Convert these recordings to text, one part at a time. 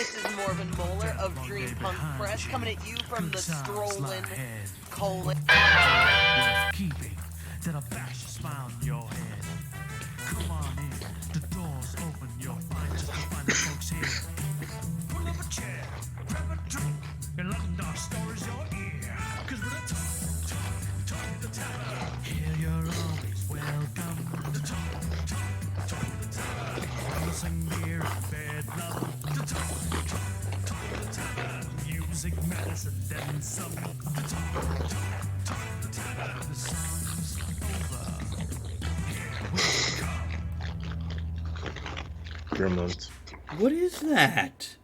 This is Morven Moeller of Dream Punk Press, coming at you from the Strolling Colon. Keeping that a bash a smile on your head. Come on in, the door's open, you'll find just to find the folks here. Pull up a chair, grab a drink, and let them dark stories your ear. Cause we're the talk at the tavern. Here you're always welcome. The talk at the tavern. Promising beer and bed love. The talk at the tavern. Music, medicine, then some. The talk at the tavern. The song's over. Here we come. Gremlins. What is that?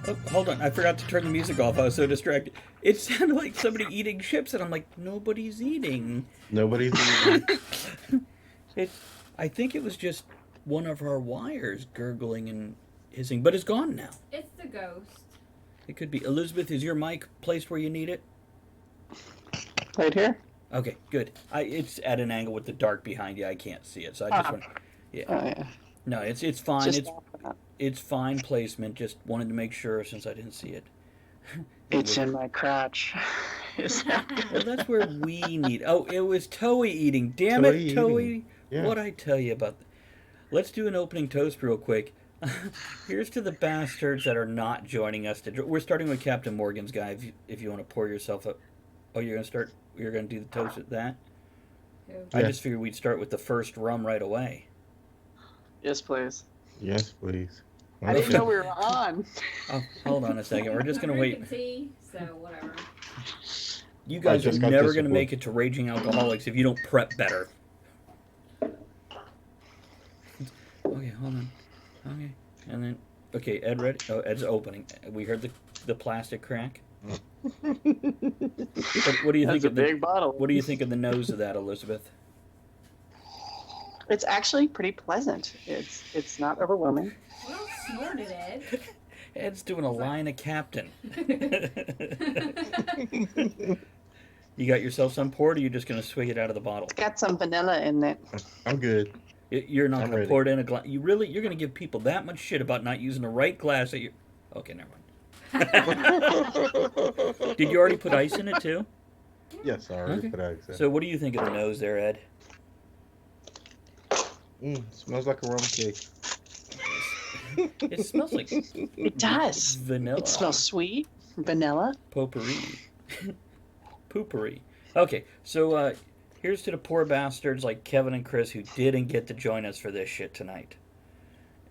Oh, hold on. I forgot to turn the music off. I was so distracted. It sounded like somebody eating chips, and I'm like, nobody's eating. Nobody's eating. I think it was just one of our wires gurgling and hissing, but it's gone now. It's the ghost. It could be. Elizabeth, is your mic placed where you need it? Right here? Okay, good. It's at an angle with the dark behind you. I can't see it, so I just want. Yeah. Oh, yeah. No, it's fine. Just It's fine placement. Just wanted to make sure since I didn't see it. It's in my crotch. Is that good? Well, that's where we need. Oh, it was Toei eating. Damn it, Toei! Yeah. What'd I tell you about? Let's do an opening toast real quick. Here's to the bastards that are not joining us. We're starting with Captain Morgan's guy. If you want to pour yourself up. Oh, you're gonna start. You're gonna do the toast at that. Who? I just figured we'd start with the first rum right away. Yes, please. Yes, please. I didn't know we were on. Oh, hold on a second. We're just gonna I'm wait. drinking tea, so whatever. You guys are just got never this gonna report. make it to Raging Alcoholics if you don't prep better. Okay, hold on. Okay, and then Ed ready? Oh, Ed's opening. We heard the plastic crack. What do you That's think a of the big bottle. What do you think of the nose of that, Elizabeth? It's actually pretty pleasant. It's not overwhelming. Well snorted, Ed. Ed's doing a line of Captain. You got yourself some poured, or you just gonna swig it out of the bottle? It's got some vanilla in it. I'm good. You're not I'm gonna ready. pour it in a glass. You're gonna give people that much shit about not using the right glass that you. Okay, never mind. Did you already put ice in it too? Yes, I already Okay. put eggs in. So what do you think of the nose there, Ed? Smells like a rum cake. It smells like It does. vanilla. It smells sweet. Vanilla. Potpourri. Poopery. Okay, so here's to the poor bastards like Kevin and Chris who didn't get to join us for this shit tonight.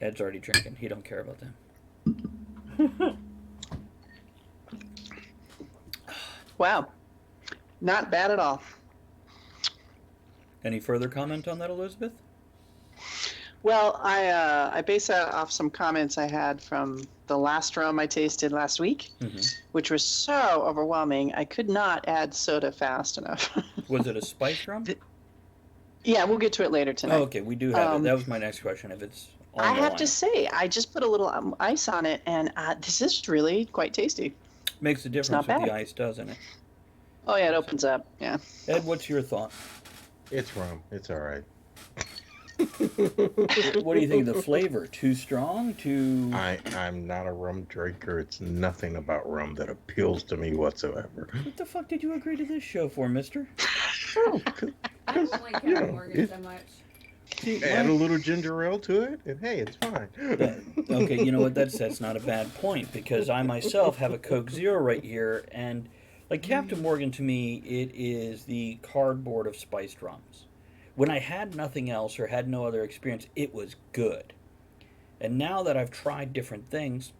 Ed's already drinking. He don't care about them. Wow. Not bad at all. Any further comment on that, Elizabeth? Well, I base that off some comments I had from the last rum I tasted last week, which was so overwhelming. I could not add soda fast enough. Was it a spice rum? Yeah, we'll get to it later tonight. Oh, okay, we do have it. That was my next question. If it's on I the have line. to say, I just put a little ice on it, and this is really quite tasty. Makes a difference not what the bad. ice, doesn't it? Oh, yeah, it opens up. Yeah. Ed, what's your thought? It's rum. It's all right. What do you think of the flavor? Too strong? Too... I'm not a rum drinker. It's nothing about rum that appeals to me whatsoever. What the fuck did you agree to this show for, mister? I don't like Captain Morgan so much. See, Add a little ginger ale to it, and hey, it's fine. Okay, you know what? That's not a bad point, because I myself have a Coke Zero right here, and like Captain Morgan, to me, it is the cardboard of spiced rums. When I had nothing else or had no other experience, it was good. And now that I've tried different things,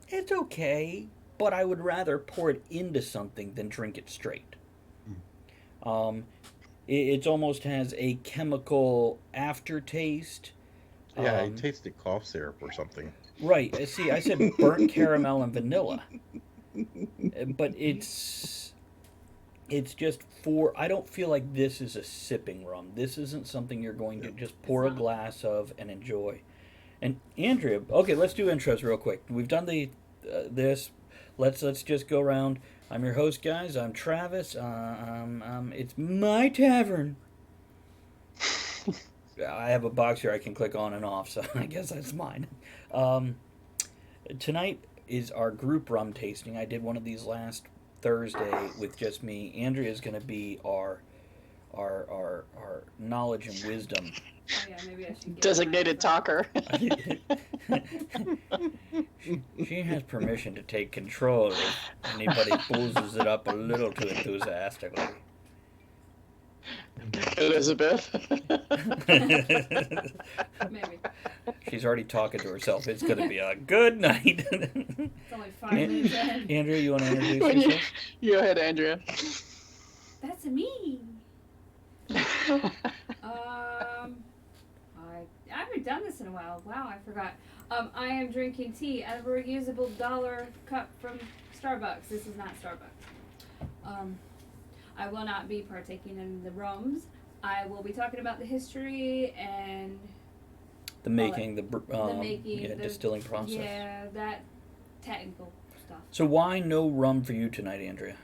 it's okay, but I would rather pour it into something than drink it straight. It almost has a chemical aftertaste. Yeah, I tasted cough syrup or something. Right. See, I said burnt caramel and vanilla. But it's just I don't feel like this is a sipping rum. This isn't something you're going to just pour a glass of and enjoy. And Andrea, okay, let's do intros real quick. We've done this. Let's just go around. I'm your host, guys. I'm Travis. It's my tavern. I have a box here I can click on and off, so I guess that's mine. Tonight is our group rum tasting. I did one of these last Thursday with just me. Andrea's going to be our knowledge and wisdom. Oh yeah, maybe I should get Designated talker. She has permission to take control if anybody boozes it up a little too enthusiastically. Elizabeth. Maybe. She's already talking to herself. It's going to be a good night. It's only 5 minutes in. Andrea, you want to introduce When you, yourself? go ahead, Andrea. That's me. I haven't done this in a while. Wow, I forgot. I am drinking tea out of a reusable dollar cup from Starbucks. This is not Starbucks. I will not be partaking in the rums. I will be talking about the history and The making, the making, the distilling process. yeah, that technical stuff. So why no rum for you tonight, Andrea?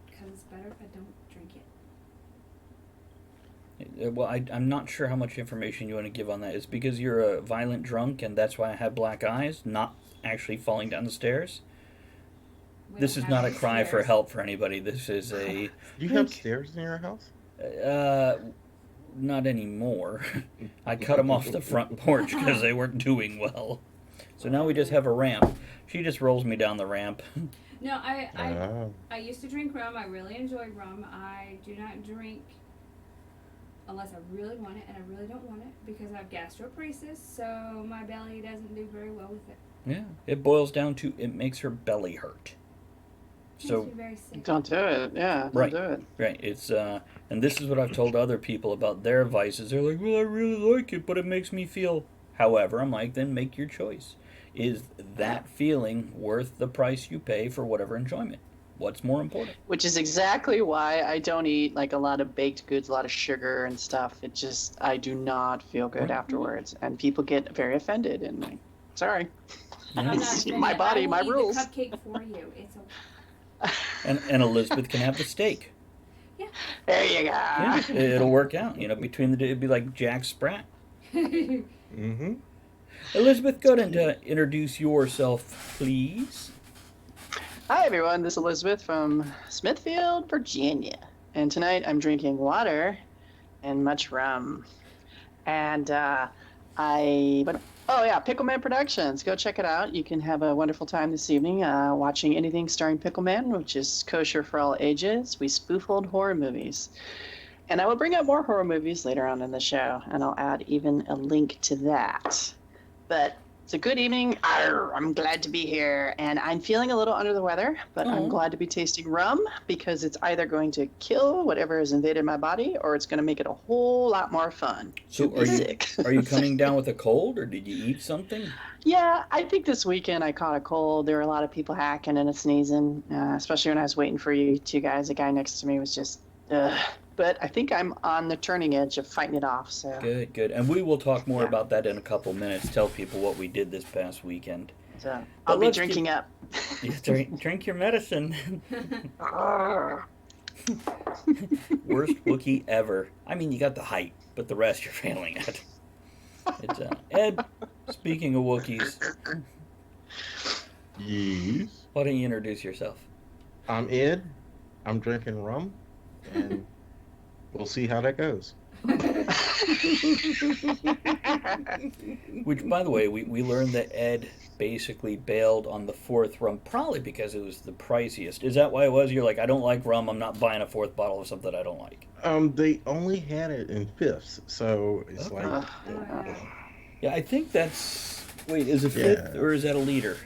Because it's better if I don't drink it. Well, I'm not sure how much information you want to give on that. It's because you're a violent drunk and that's why I have black eyes, not actually falling down the stairs. We This don't is have not a any cry for stairs. help for anybody. This is a... You have stairs in your house? Not anymore. I cut them off the front porch because they weren't doing well. So now we just have a ramp. She just rolls me down the ramp. No, Oh. I used to drink rum. I really enjoy rum. I do not drink unless I really want it, and I really don't want it because I have gastroparesis, so my belly doesn't do very well with it. Yeah, it boils down to it makes her belly hurt. Makes So me very sick. Don't do it. Yeah, don't Right. do it. right, it's and this is what I've told other people about their vices. They're like, "Well, I really like it, but it makes me feel." However, I'm like, then make your choice. Is that feeling worth the price you pay for whatever enjoyment? What's more important? Which is exactly why I don't eat like a lot of baked goods, a lot of sugar and stuff. It just, I do not feel good afterwards. And people get very offended and like, sorry. I'm not It's offended. my body, I will my eat rules. The cupcake for you. It's okay. And Elizabeth can have the steak. There you go. Yeah, it'll work out. You know, between the two, it'd be like Jack Sprat. Mm-hmm. Elizabeth, go ahead and introduce yourself, please. Hi everyone, this is Elizabeth from Smithfield, Virginia. And tonight I'm drinking water and much rum. And Pickleman Productions. Go check it out. You can have a wonderful time this evening watching anything starring Pickleman, which is kosher for all ages. We spoof old horror movies. And I will bring up more horror movies later on in the show, and I'll add even a link to that. But it's a good evening. I'm glad to be here, and I'm feeling a little under the weather, but I'm glad to be tasting rum because it's either going to kill whatever has invaded my body, or it's going to make it a whole lot more fun. So to be sick. are you coming down with a cold, or did you eat something? Yeah, I think this weekend I caught a cold. There were a lot of people hacking and sneezing, especially when I was waiting for you two guys. The guy next to me was just, but I think I'm on the turning edge of fighting it off. So Good. And we will talk more Yeah. about that in a couple minutes. Tell people what we did this past weekend. I'll But be let's drinking up. You drink your medicine. Worst Wookiee ever. I mean, you got the height, but the rest you're failing at. It's Ed. Speaking of Wookiees, Yes. why don't you introduce yourself? I'm Ed. I'm drinking rum, and we'll see how that goes. Which, by the way, we learned that Ed basically bailed on the fourth rum, probably because it was the priciest. Is that why it was? You're like, I don't like rum. I'm not buying a fourth bottle of something I don't like. They only had it in fifths, so it's Okay. like Yeah, I think that's. Wait, is it fifth Yeah. or is that a liter?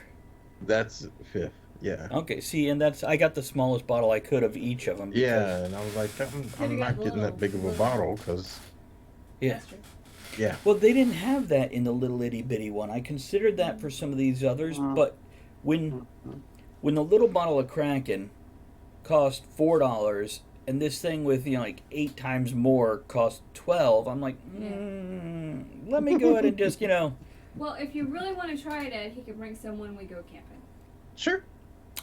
that's fifth. Yeah. Okay, see, and I got the smallest bottle I could of each of them. Because, Yeah, and I was like, I'm not getting that big of a bottle because, Yeah. That's true. yeah. Well, they didn't have that in the little itty bitty one. I considered that for some of these others, but when the little bottle of Kraken cost $4 and this thing with like 8 times more cost 12, I'm like, let me go ahead and just Well, if you really want to try it, Ed, he can bring someone when we go camping. Sure.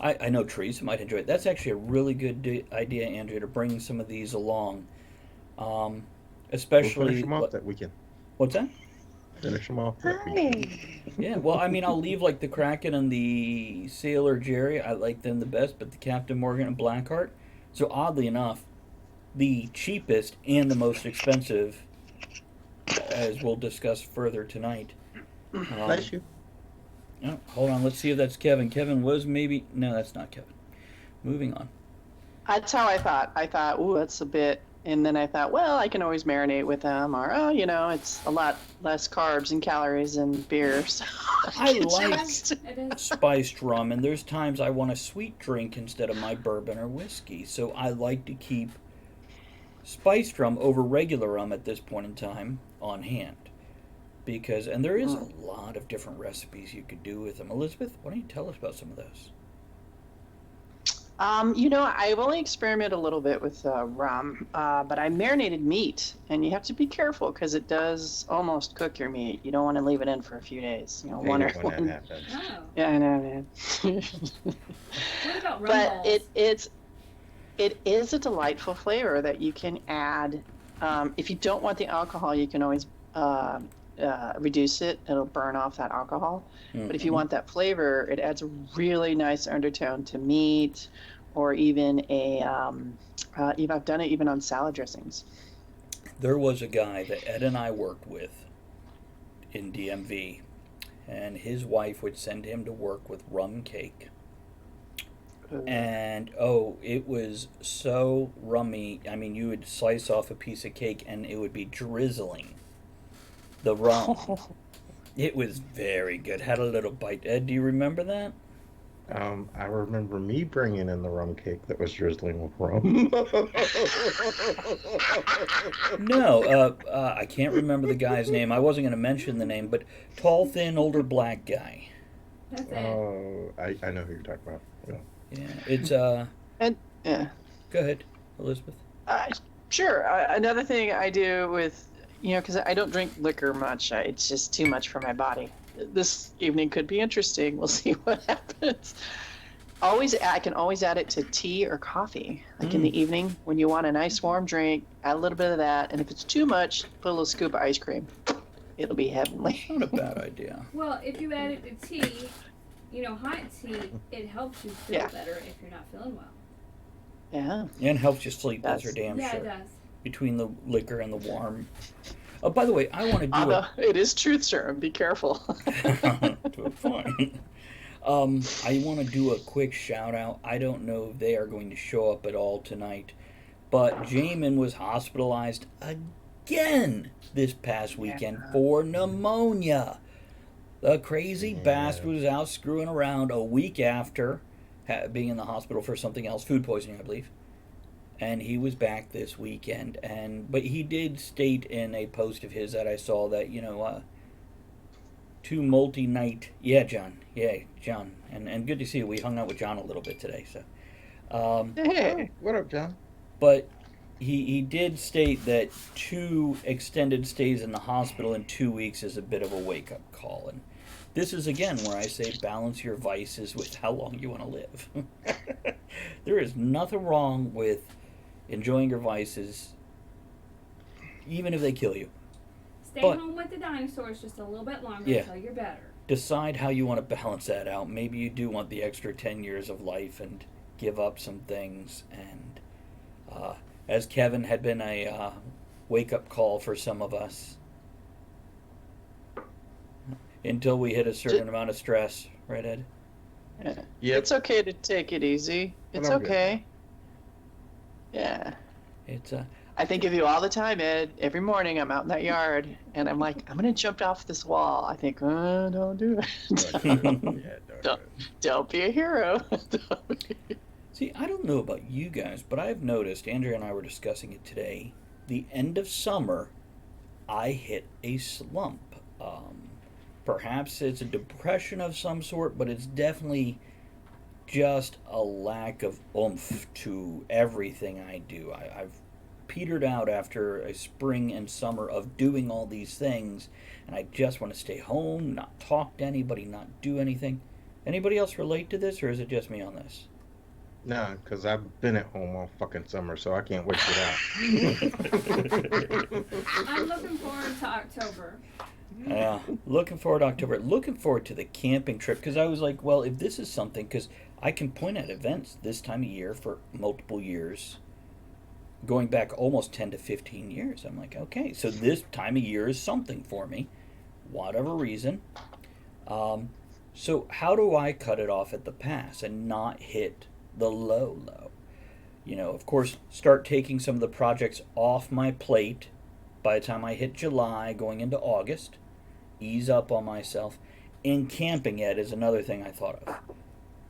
I know Teresa might enjoy it. That's actually a really good idea, Andrea, to bring some of these along. We'll Especially finish them off that weekend. what's that? Finish them off. That'd be good. Yeah, well, I mean, I'll leave like the Kraken and the Sailor Jerry. I like them the best, but the Captain Morgan and Blackheart. So oddly enough, the cheapest and the most expensive, as we'll discuss further tonight. Bless you. Oh, hold on, let's see if that's Kevin. Kevin was maybe no, that's not Kevin. Moving on. That's how I thought. I thought, ooh, that's a bit. And then I thought, well, I can always marinate with them, or oh, it's a lot less carbs and calories and beer. So I can like just- It is. spiced rum, and there's times I want a sweet drink instead of my bourbon or whiskey. So I like to keep spiced rum over regular rum at this point in time on hand. And there is a lot of different recipes you could do with them. Elizabeth, why don't you tell us about some of those? I've only experimented a little bit with rum, but I marinated meat, and you have to be careful because it does almost cook your meat. You don't want to leave it in for a few days. I One or hate when one. that happens. Oh. Yeah, I know, man. What about rum But balls? it is a delightful flavor that you can add. If you don't want the alcohol, you can always reduce it. It'll burn off that alcohol. But if you want that flavor, it adds a really nice undertone to meat, or even I've done it even on salad dressings. There was a guy that Ed and I worked with in DMV, and his wife would send him to work with rum cake. And it was so rummy. I mean, you would slice off a piece of cake and it would be drizzling the rum. It was very good. Had a little bite. Ed, do you remember that? I remember me bringing in the rum cake that was drizzling with rum. No, I can't remember the guy's name. I wasn't going to mention the name, but tall, thin, older black guy. That's it. Oh, I know who you're talking about. Yeah. Yeah, it's And yeah. Go ahead, Elizabeth. Sure. Another thing I do with, because I don't drink liquor much. It's just too much for my body. This evening could be interesting. We'll see what happens. I can always add it to tea or coffee. Like in the evening when you want a nice warm drink, add a little bit of that. And if it's too much, put a little scoop of ice cream. It'll be heavenly. Not a bad idea. Well, if you add it to tea, hot tea, it helps you feel better if you're not feeling well. Yeah. And helps you sleep, that's for damn Yeah, sure. it does. Between the liquor and the warm. Oh, by the way, I want to do It is truth serum. Be careful. Fine. I want to do a quick shout out. I don't know if they are going to show up at all tonight, but Jamin was hospitalized again this past weekend for pneumonia. The crazy bastard was out screwing around a week after being in the hospital for something else, food poisoning, I believe. And he was back this weekend, but he did state in a post of his that I saw that, two multi-night, John, and good to see you. We hung out with John a little bit today, so. Hey. What up, John? But he did state that 2 extended stays in the hospital in 2 weeks is a bit of a wake-up call, and this is again where I say balance your vices with how long you want to live. There is nothing wrong with enjoying your vices, even if they kill you. Stay home with the dinosaurs just a little bit longer until you're better. Decide how you want to balance that out. Maybe you do want the extra 10 years of life and give up some things. And as Kevin had been a wake-up call for some of us, until we hit a certain amount of stress, right, Ed? Yeah. It's okay to take it easy. It's okay. Yeah. It's I think of you all the time, Ed. Every morning I'm out in that yard and I'm like, I'm gonna jump off this wall. I think, don't do it. Don't be a hero. See, I don't know about you guys, but I've noticed, Andrea and I were discussing it today, the end of summer, I hit a slump. Perhaps it's a depression of some sort, but it's definitely just a lack of oomph to everything I do. I've petered out after a spring and summer of doing all these things, and I just want to stay home, not talk to anybody, not do anything. Anybody else relate to this, or is it just me on this? No, because I've been at home all fucking summer, so I can't wait for that. I'm looking forward to October. Looking forward to October. Looking forward to the camping trip because I was like, well, if this is something, because I can point at events this time of year for multiple years, going back almost 10 to 15 years. I'm like, okay, so this time of year is something for me, whatever reason. So how do I cut it off at the pass and not hit the low? You know, of course, start taking some of the projects off my plate by the time I hit July, going into August. Ease up on myself. And camping, Ed, is another thing I thought of.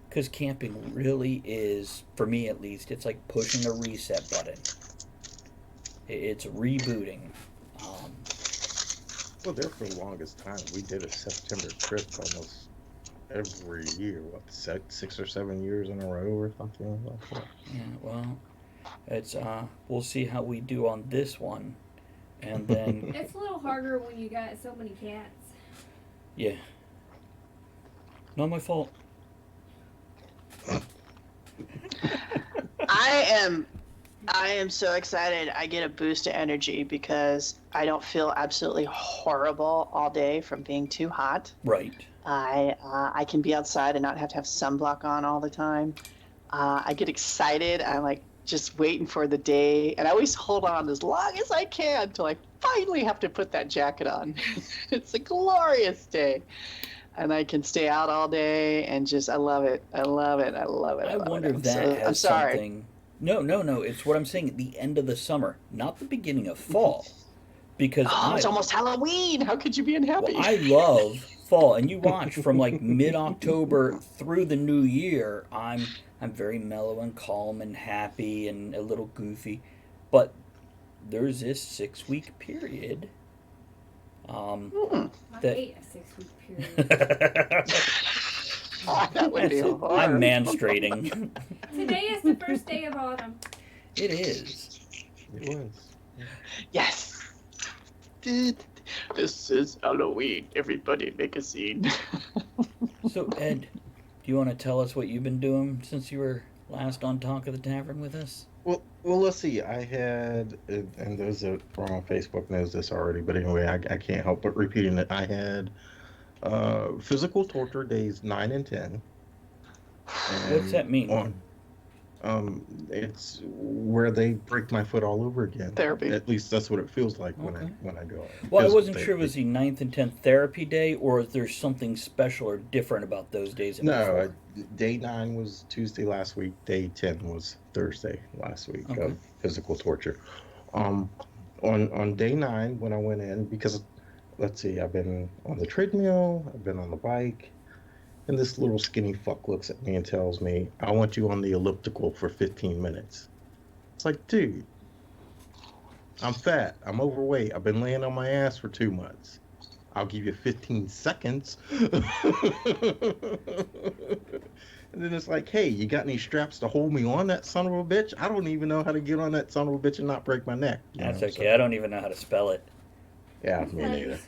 Because camping really is, for me at least, it's like pushing a reset button. It's rebooting. Well, there for the longest time, we did a September trip almost every year. What, 6 or 7 years in a row or something like that? Yeah, well, it's we'll see how we do on this one, and then It's a little harder when you got so many cats. yeah, not my fault. I am so excited. I get a boost of energy because I don't feel absolutely horrible all day from being too hot. Right. I can be outside and not have to have sunblock on all the time. I get excited. I'm like just waiting for the day, and I always hold on as long as I can until I finally have to put that jacket on. It's a glorious day, and I can stay out all day and just I love it. I love it. I love it. I wonder if that has I'm sorry. something. No. It's what I'm saying. At the end of the summer, not the beginning of fall, because It's almost Halloween. How could you be unhappy? Well, I love fall, and you watch from like mid-October through the new year. I'm very mellow and calm and happy and a little goofy, but there's this 6-week period. I That- hate a 6-week period. That would be horrible. I'm manstrating. Today is the first day of autumn. It is. It was. Yes. This is Halloween. Everybody make a scene. So, Ed, do you want to tell us what you've been doing since you were last on Talk of the Tavern with us? Well, let's see. I had, and those that are on Facebook knows this already, but anyway, I can't help but repeating it. I had physical torture days 9 and 10. What's that mean? It's where they break my foot all over again. Therapy. At least that's what it feels like Okay. when I go. Well, I Physical wasn't sure therapy. was the 9th and 10th therapy day, or is there something special or different about those days? No, day 9 was Tuesday last week. Day 10 was Thursday last week Okay. of physical torture. On day 9 when I went in, because let's see, I've been on the treadmill, I've been on the bike, and this little skinny fuck looks at me and tells me, "I want you on the elliptical for 15 minutes." It's like, dude, I'm fat, I'm overweight, I've been laying on my ass for 2 months. I'll give you 15 seconds. And then it's like, hey, you got any straps to hold me on, that son of a bitch? I don't even know how to get on that son of a bitch and not break my neck. you That's know, okay. so- I don't even know how to spell it. Yeah, me neither.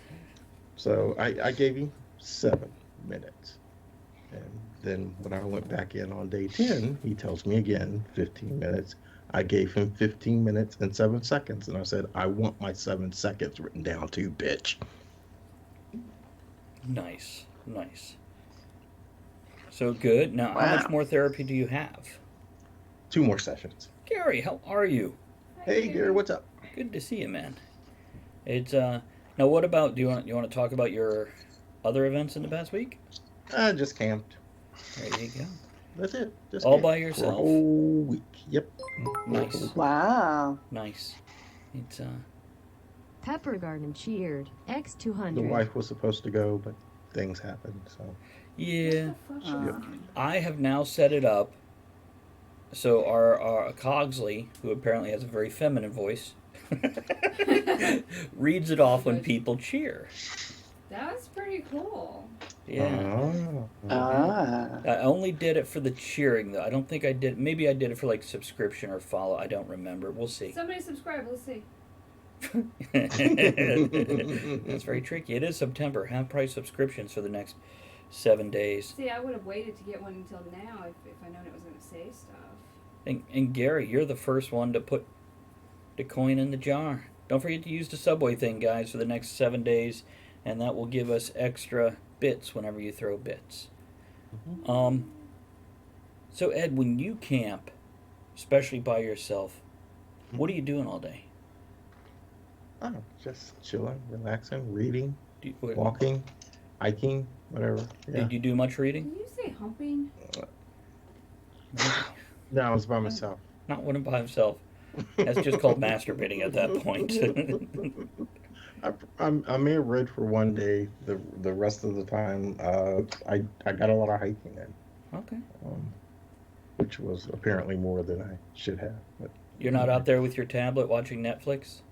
So I gave him 7 minutes. And then when I went back in on day 10, he tells me again, 15 minutes. I gave him 15 minutes and 7 seconds. And I said, I want my 7 seconds written down too, bitch. Nice. So good. Now, how much Wow. more therapy do you have? 2 more sessions. Gary, how are you? Hey, Gary, what's up? Good to see you, man. It's now. What about? Do you want to talk about your other events in the past week? I just camped. There you go. That's it. Just All camped by for a yourself? whole week. Yep. Nice. Wow. Nice. It's Pepper Garden cheered. The X200. wife was supposed to go, but things happened. So yeah. Uh, I have now set it up. So our Cogsley, who apparently has a very feminine voice, reads it off when people cheer. That's pretty cool. Yeah. Ah. I only did it for the cheering, though. I don't think I did. Maybe I did it for like subscription or follow. I don't remember. We'll see. Somebody subscribe. Let's see. That's very tricky. It is September. Half price subscriptions for the next 7 days. See, I would have waited to get one until now if I known it was going to say stuff. And Gary, you're the first one to put the coin in the jar. Don't forget to use the subway thing, guys, for the next 7 days. and that will give us extra bits whenever you throw bits. So Ed, when you camp, especially by yourself, what are you doing all day? Oh, just chilling, relaxing, reading, Do you, walking, hiking, whatever. Yeah. Did you do much reading? Did you say humping? No, I was by myself. Not one by himself. That's just called masturbating at that point. I may have read for one day. The rest of the time, I got a lot of hiking in, Okay. which was apparently more than I should have. But You're not out there with your tablet watching Netflix?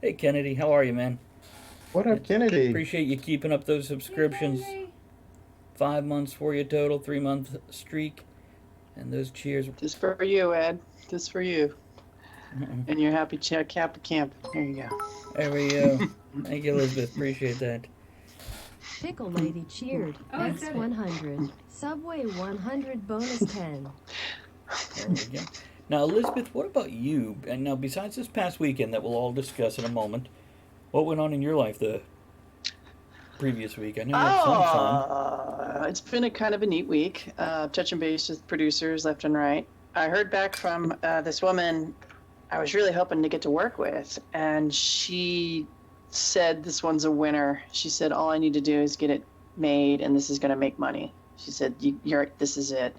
Hey, Kennedy, how are you, man? what up, Kennedy? Appreciate you keeping up those subscriptions. Yay. 5 months for you total, 3-month streak. And those cheers. This for you, Ed. This for you. Mm-mm. And your happy cap camp. There you go. There we go. Thank you, Elizabeth. Appreciate that. Pickle Lady cheered. Oh, I said it. X100. Subway 100 bonus 10. There we go. Now, Elizabeth, what about you? And now, besides this past weekend that we'll all discuss in a moment, what went on in your life the previous week? I know you had some fun. It's been a kind of a neat week. Touching base with producers left and right. I heard back from this woman I was really hoping to get to work with, and she said this one's a winner. She said all I need to do is get it made, and this is going to make money. She said this is it.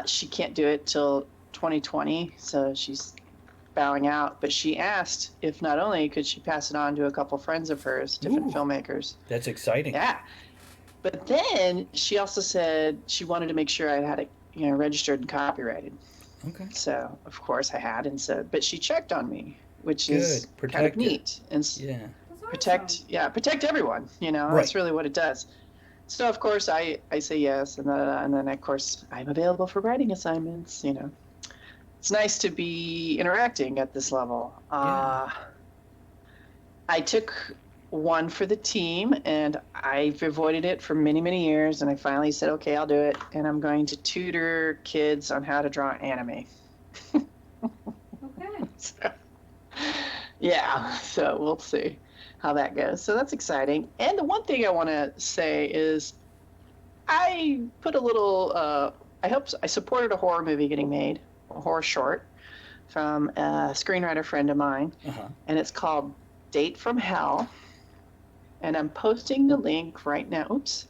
She can't do it till 2020, so she's bowing out. But she asked if not only could she pass it on to a couple friends of hers, different Ooh. filmmakers. That's exciting. Yeah. But then she also said she wanted to make sure I had it, registered and copyrighted. Okay. So of course I had, and so but she checked on me, which Good. is kind Protect of it. neat. And Yeah. That's awesome. protect everyone. Right. That's really what it does. So of course I say yes, and then of course I'm available for writing assignments. It's nice to be interacting at this level. Yeah. I took one for the team, and I've avoided it for many, many years, and I finally said, okay, I'll do it, and I'm going to tutor kids on how to draw anime. Okay. So, yeah, so we'll see how that goes. So that's exciting. And the one thing I want to say is I put a little, I supported a horror movie getting made, a horror short from a screenwriter friend of mine, Uh-huh. and it's called Date from Hell. And I'm posting the link right now. Oops,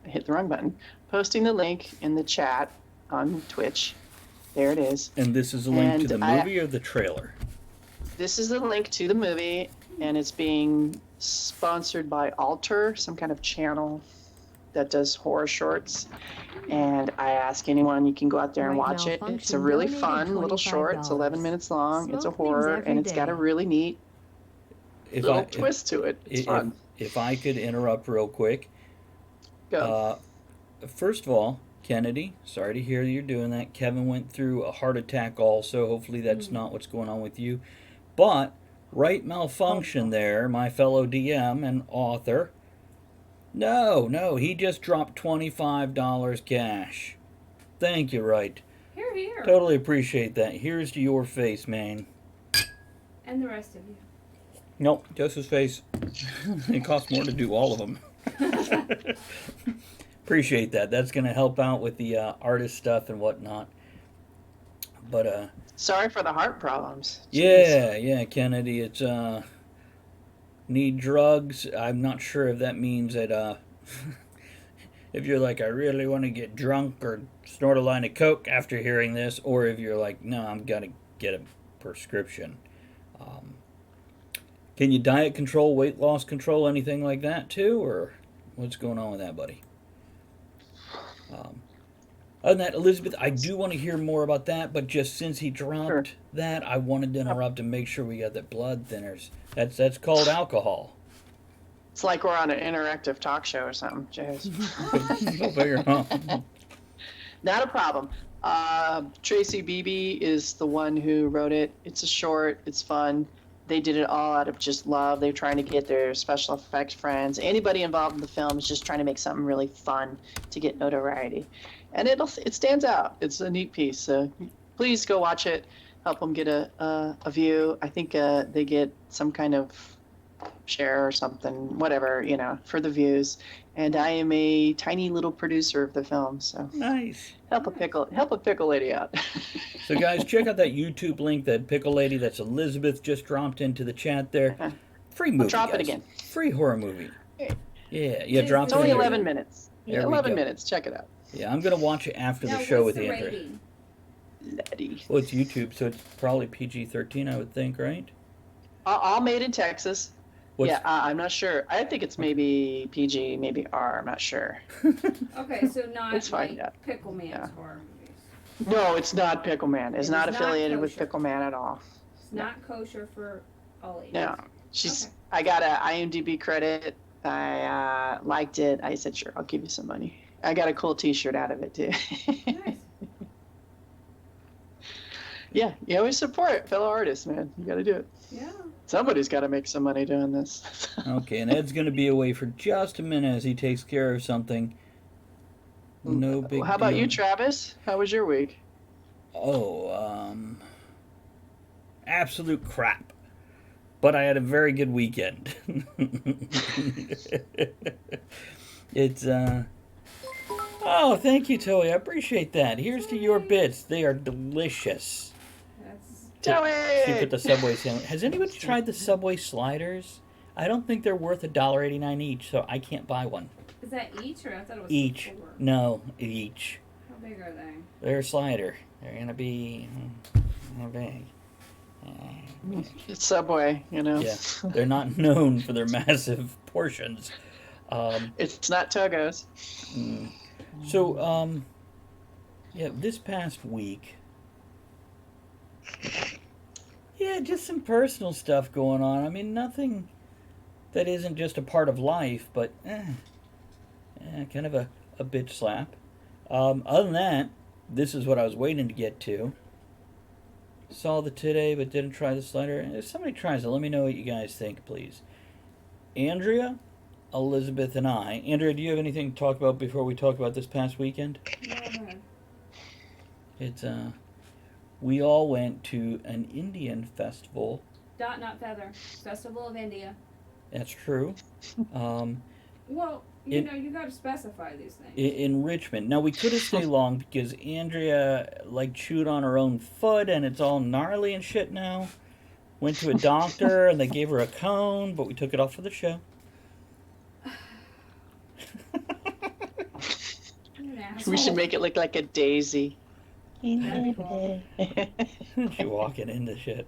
I hit the wrong button. Posting the link in the chat on Twitch. There it is. And this is a link to And the movie or the trailer? This is the link to the movie, and it's being sponsored by Alter, some kind of channel that does horror shorts. And I ask anyone, you can go out there and Right watch it. It's a Malfunction really donated fun little short. It's 11 $25. minutes long. It's a Smoke horror, things and it's got a every day. really neat If little I twist to it. It's fun. if I could interrupt real quick. Go. First of all, Kennedy, sorry to hear you're doing that. Kevin went through a heart attack also. Hopefully that's not what's going on with you. But Right Malfunction there, my fellow DM and author. No, he just dropped $25 cash. Thank you, Right. Here, here. Totally appreciate that. Here's to your face, man. And the rest of you. Nope, just his face. It costs more to do all of them. Appreciate that. That's going to help out with the artist stuff and whatnot. But, Sorry for the heart problems. Jeez. yeah, Kennedy, it's, need drugs. I'm not sure if that means that, if you're like, I really want to get drunk or snort a line of coke after hearing this, or if you're like, no, I'm going to get a prescription. Can you diet control, weight loss control, anything like that too, or what's going on with that, buddy? Other than that, Elizabeth, I do want to hear more about that, but just since he dropped Sure. that, I wanted to interrupt and make sure we got the blood thinners. That's called alcohol. It's like we're on an interactive talk show or something. Jeez. Go figure, huh? Not a problem. Tracy Beebe is the one who wrote it. It's a short. It's fun. They did it all out of just love. They're trying to get their special effects friends. Anybody involved in the film is just trying to make something really fun to get notoriety. And it stands out. It's a neat piece. So please go watch it. Help them get a view. I think they get some kind of share or something, whatever, for the views. And I am a tiny little producer of the film, so Nice. help a pickle lady out. So, guys, check out that YouTube link that Pickle Lady, that's Elizabeth, just dropped into the chat there. Free movie, drop it guys. again. Free horror movie. Okay. Yeah, drop It's it only in there. 11 minutes. There we 11 go. minutes. Check it out. Yeah, I'm going to watch it after Now, the show what's with the Andrea. rating? Laddie. Well, it's YouTube, so it's probably PG-13, I would think, right? All made in Texas. What's- Yeah, I'm not sure. I think it's maybe PG, maybe R. I'm not sure. Okay, so not Let's find like out. Pickle Man's Yeah. horror movies. No, it's not Pickle Man. It's It not is not affiliated with kosher. Pickle Man at all. It's not kosher for all ages. No, she's. Okay. I got a IMDb credit. I liked it. I said, sure, I'll give you some money. I got a cool T-shirt out of it too. Nice. Yeah, you always support fellow artists, man. You got to do it. Yeah. Somebody's got to make some money doing this. Okay, and Ed's going to be away for just a minute as he takes care of something. No big How about deal. you, Travis? How was your week? Oh, absolute crap. But I had a very good weekend. It's, oh, thank you, Toey. I appreciate that. Here's to your bits. They are delicious. That's She put Joey! the Subway sandwich. Has anybody tried the Subway sliders? I don't think they're worth $1.89 each, so I can't buy one. Is that each or I thought it was Each. four? No, each. How big are they? They're a slider. They're gonna be how big? It's Subway, Yeah, they're not known for their massive portions. It's not Togo's. So, yeah, this past week, yeah, just some personal stuff going on. I mean, nothing that isn't just a part of life, but kind of a bitch slap. Other than that, this is what I was waiting to get to. Saw the today, but didn't try the slider. If somebody tries it, let me know what you guys think, please. Andrea, Elizabeth, and I. Andrea, do you have anything to talk about before we talk about this past weekend? Yeah. It's we all went to an Indian festival. Dot not feather. Festival of India. That's true. Well, you know, you got to specify these things. In Richmond. Now we could have stayed long because Andrea chewed on her own foot and it's all gnarly and shit now. Went to a doctor and they gave her a cone, but we took it off for the show. You're an We asshole. should make it look like a daisy. That'd be cool. She walking into shit.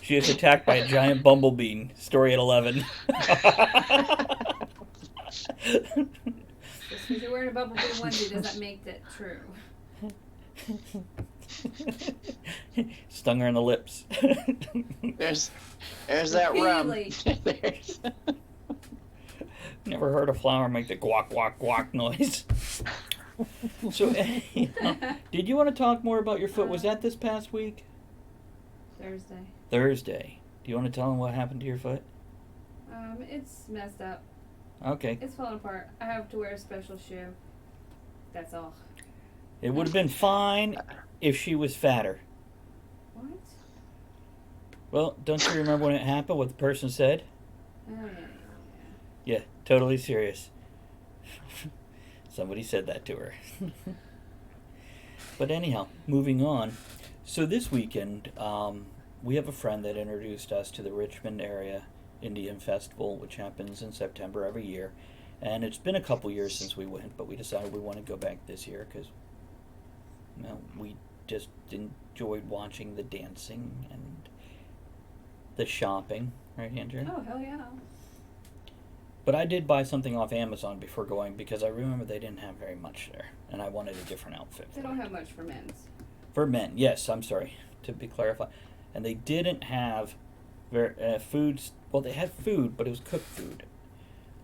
She is attacked by a giant bumblebee. Story at 11. Just because you're wearing a bumblebee onesie doesn't make that true. Stung her in the lips. There's that rum. Repeatedly. There's- Never heard a flower make the guac guac guac noise. So, did you want to talk more about your foot? Was that this past week? Thursday. Thursday. Do you want to tell them what happened to your foot? It's messed up. Okay. It's falling apart. I have to wear a special shoe. That's all. It would have been fine if she was fatter. What? Well, don't you remember when it happened, what the person said? Oh, yeah. Yeah, totally serious. Somebody said that to her. But anyhow, moving on. So this weekend, we have a friend that introduced us to the Richmond area Indian Festival, which happens in September every year. And it's been a couple years since we went, but we decided we want to go back this year because, well, we just enjoyed watching the dancing and the shopping, right, Andrew? Oh, hell yeah. But I did buy something off Amazon before going because I remember they didn't have very much there, and I wanted a different outfit. They don't have much for men's. For men, yes, I'm sorry, to be clarified. And they didn't have foods. Well, they had food, but it was cooked food.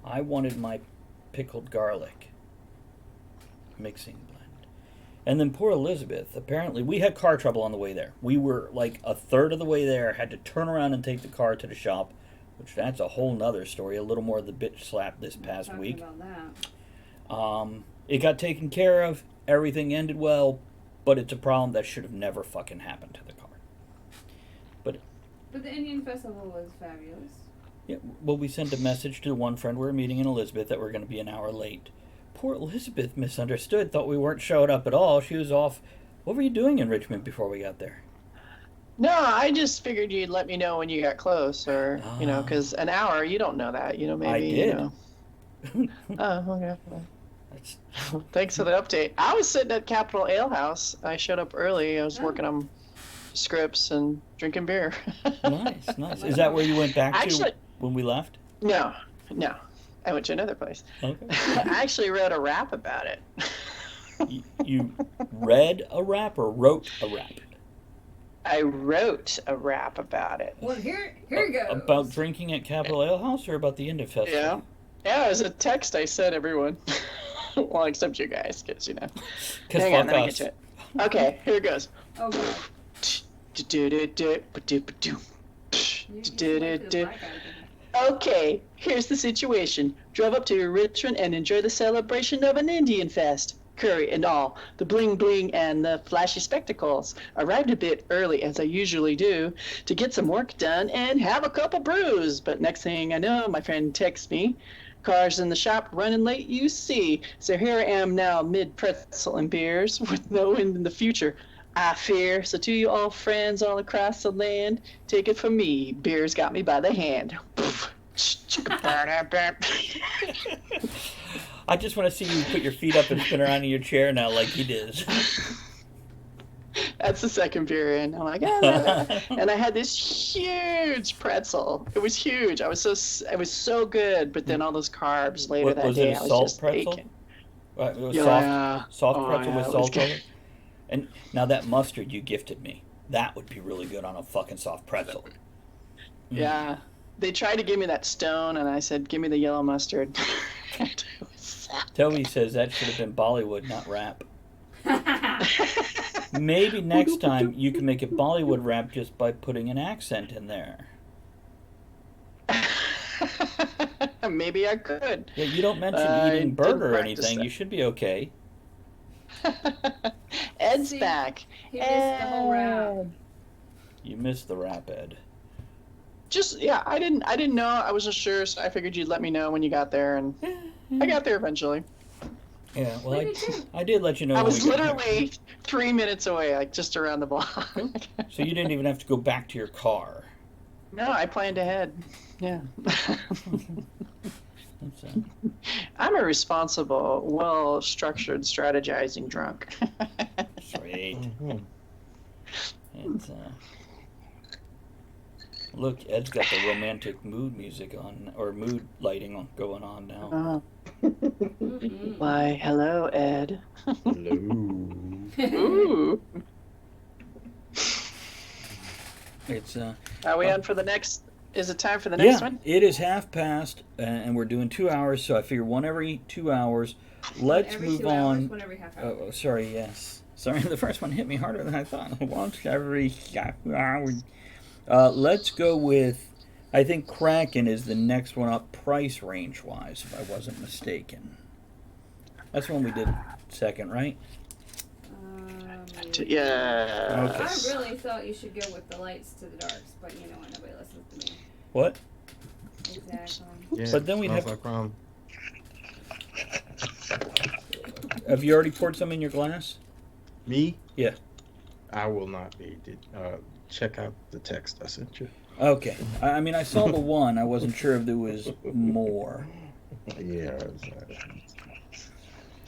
I wanted my pickled garlic mixing blend. And then poor Elizabeth, apparently, we had car trouble on the way there. We were like a third of the way there, had to turn around and take the car to the shop, which that's a whole nother story, a little more of the bitch slap this past Talking week. about that. It got taken care of, everything ended well, but it's a problem that should have never fucking happened to the car. But the Indian festival was fabulous. Yeah, well, we sent a message to one friend we were meeting in Elizabeth that we're going to be an hour late. Poor Elizabeth misunderstood, thought we weren't showing up at all. She was off. What were you doing in Richmond before we got there? No, I just figured you'd let me know when you got close, or because an hour, you don't know that, maybe I did. Oh, okay. That's, Thanks for the update. I was sitting at Capitol Ale House. I showed up early. I was working on scripts and drinking beer. nice. Is that where you went back Actually, to when we left? No. I went to another place. Okay. I actually wrote a rap about it. You read a rap or wrote a rap? I wrote a rap about it. Well, here you go. About drinking at Capitol Ale House or about the Indie Festival? Yeah, it was a text I sent everyone. Well, except you guys, because, Because Hang on, fuck let me us. get to it. Okay, here it goes. Oh, God. Okay, here's the situation. Drove up to Richmond and enjoyed the celebration of an Indian fest. Curry and all, the bling bling and the flashy spectacles. Arrived a bit early, as I usually do, to get some work done and have a couple brews. But next thing I know, my friend texts me, "Cars in the shop, running late, you see." So here I am now, mid pretzel and beers, with no wind in the future, I fear. So to you all friends all across the land, take it from me, beer's got me by the hand. I just want to see you put your feet up and spin around in your chair now like he did. That's the second beer in. I'm like, and I had this huge pretzel. It was huge. It was so good. But then all those carbs later that was day, it a I was salt just pretzel? aching. It was Yeah. soft pretzel yeah, with it was salt good. on it. And now that mustard you gifted me, that would be really good on a fucking soft pretzel. Yeah. They tried to give me that stone, and I said, "Give me the yellow mustard." Toby says that should have been Bollywood, not rap. Maybe next time you can make it Bollywood rap just by putting an accent in there. Maybe I could. Yeah, you don't mention I eating did burger or practice anything. that. You should be okay. Ed's See, back. he missed the whole rap. You missed the rap, Ed. I didn't know. I wasn't sure, so I figured you'd let me know when you got there, and I got there eventually. Yeah, well, We did too. I did let you know. I when was we got here. literally 3 minutes away, like just around the block. So you didn't even have to go back to your car. No, I planned ahead. Yeah. That's, I'm a responsible, well-structured, strategizing drunk. sweet. Mhm. It's, look, Ed's got the romantic mood music on, or mood lighting going on now. Mm-mm. Why, hello, Ed. Hello. Ooh. It's Are we on for the next? Is it time for the next one? it is half past, and we're doing 2 hours, so I figure one every 2 hours. Let's Every move 2 hours, on. one every half hour. Oh, sorry, yes. Sorry, the first one hit me harder than I thought. Once every half hour. Let's go with, I think Kraken is the next one up price range-wise, if I wasn't mistaken. That's the one we did second, right? Yeah. Okay. I really thought you should go with the lights to the darks, but you know what? Nobody listens to me. What? Exactly. Yeah, But then we'd smells have- like rum. Have you already poured some in your glass? Me? Yeah. I will not be. Check out the text I sent you. Okay. I mean, I saw the one. I wasn't sure if there was more. Yeah.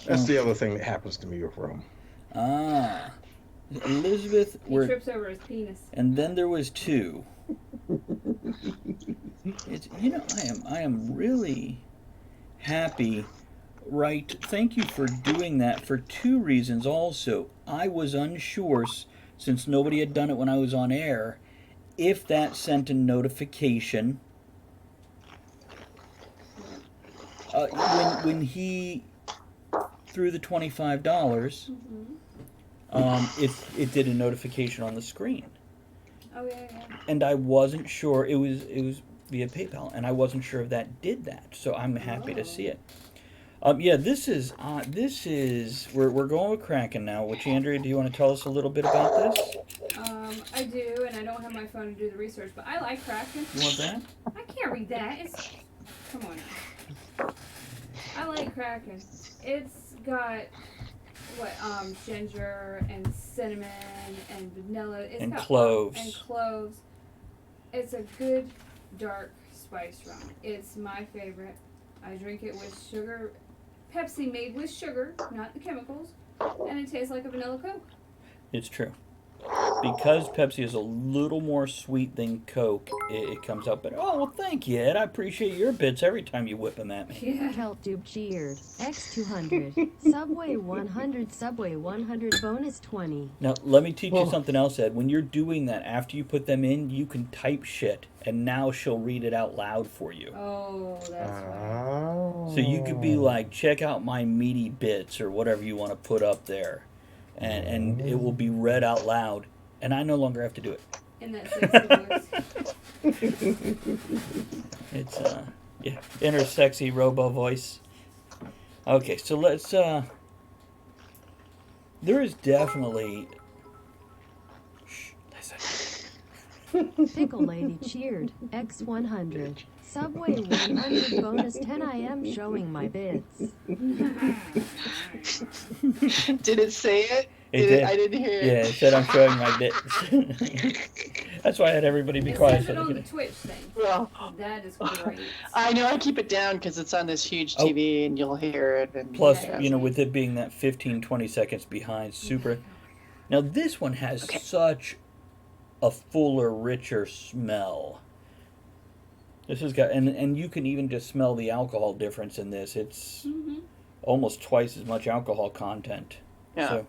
That's the other thing that happens to me with rum. Ah. Elizabeth, He were, trips over his penis. and then there was two. It's, I am really happy. Right. Thank you for doing that for two reasons also. I was unsure, since nobody had done it when I was on air, if that sent a notification. When he threw the $25, if it did a notification on the screen. Oh yeah. And I wasn't sure, it was via PayPal, and I wasn't sure if that did that, so I'm happy to see it. Yeah, this is we're going with Kraken now. Which Andrea, do you want to tell us a little bit about this? I do, and I don't have my phone to do the research, but I like Kraken. You want that? I can't read that. Come on now. I like Kraken. It's got ginger and cinnamon and vanilla. It's And got cloves. And cloves. It's a good dark spice rum. It's my favorite. I drink it with sugar, Pepsi made with sugar, not the chemicals, and it tastes like a vanilla Coke. It's true. Because Pepsi is a little more sweet than Coke, it comes out better. Oh, well, thank you, Ed. I appreciate your bits every time you whip them at me. Yeah. Keltube cheered. X200. Subway 100. Subway 100. Bonus 20. Now, let me teach you something else, Ed. When you're doing that, after you put them in, you can type shit, and now she'll read it out loud for you. Oh, that's right. Oh. So you could be like, check out my meaty bits, or whatever you want to put up there. And it will be read out loud, and I no longer have to do it. In that sexy voice. It's yeah, inner sexy robo voice. Okay, so let's there is definitely shh, listen. Pickle Lady cheered. X100. Subway 100. Bonus 10. I am showing my bits. Did it say it? It did. I didn't hear it. Yeah, it said I'm showing my bits. That's why I had everybody be It quiet. says So it they on the could... Twitch thing. Well, That is great. I know I keep it down because it's on this huge Oh. TV and you'll hear it. And Plus, Yeah, you know, with it being that 15, 20 seconds behind, super. Now this one has such a fuller, richer smell. This has got, and you can even just smell the alcohol difference in this. It's Mm-hmm. almost twice as much alcohol content. Yeah. So,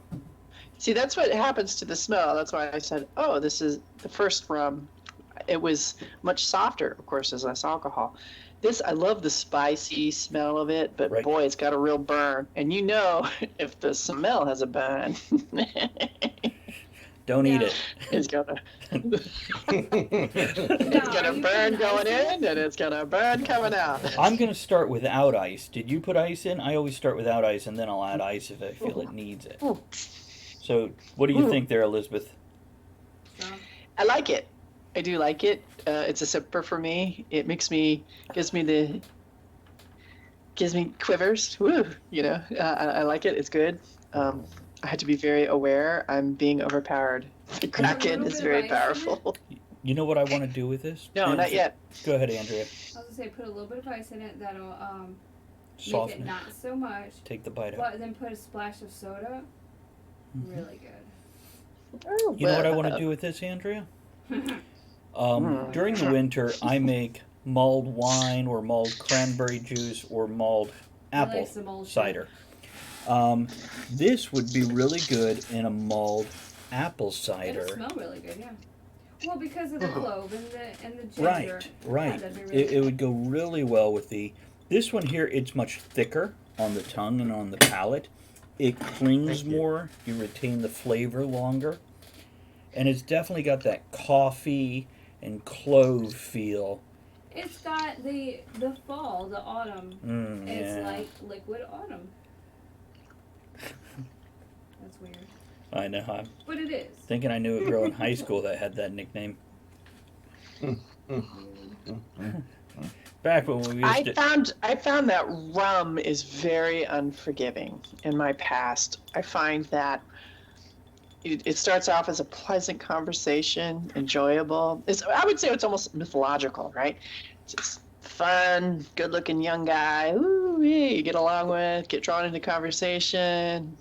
See, that's what happens to the smell. That's why I said, oh, this is the first rum. It was much softer, of course, there's less alcohol. This, I love the spicy smell of it, but Right. boy, it's got a real burn. And you know, if the smell has a burn, don't eat Yeah. it. it's gonna Now, it's are gonna you burn putting going ice in, and it's gonna burn coming out. I'm going to start without ice. Did you put ice in? I always start without ice, and then I'll add ice if I feel it needs it. Ooh. So, what do you think there, Elizabeth? Strong. I like it. I do like it. It's a sipper for me. It gives me quivers. Woo, you know, I like it. It's good. I had to be very aware. I'm being overpowered. The Kraken little is bit of very ice in it? powerful. You know what I want to do with this? No, not yet. Go ahead, Andrea. I was gonna say put a little bit of ice in it. That'll make Soften it it. not so much. Take the bite out. But then put a splash of soda. Mm-hmm. Really good. You know what I want to do with this, Andrea? During the winter, I make mulled wine or mulled cranberry juice or mulled apple like some old cider. This would be really good in a mulled apple cider. It'll smell really good, yeah. Well, because of the clove and the ginger. Right, Yeah, right. that'd be really It would go really well with this one here. It's much thicker on the tongue and on the palate. It clings Thank you. more. You retain the flavor longer. And it's definitely got that coffee and clove feel. It's got the fall, the autumn. It's Yeah. like liquid autumn. That's weird. I know. I'm But it is. thinking I knew a girl in high school that had that nickname. Back when we used to... I found that rum is very unforgiving in my past. I find that it starts off as a pleasant conversation, enjoyable. I would say it's almost mythological, right? It's just fun, good-looking young guy. Ooh, you get along with, get drawn into conversation,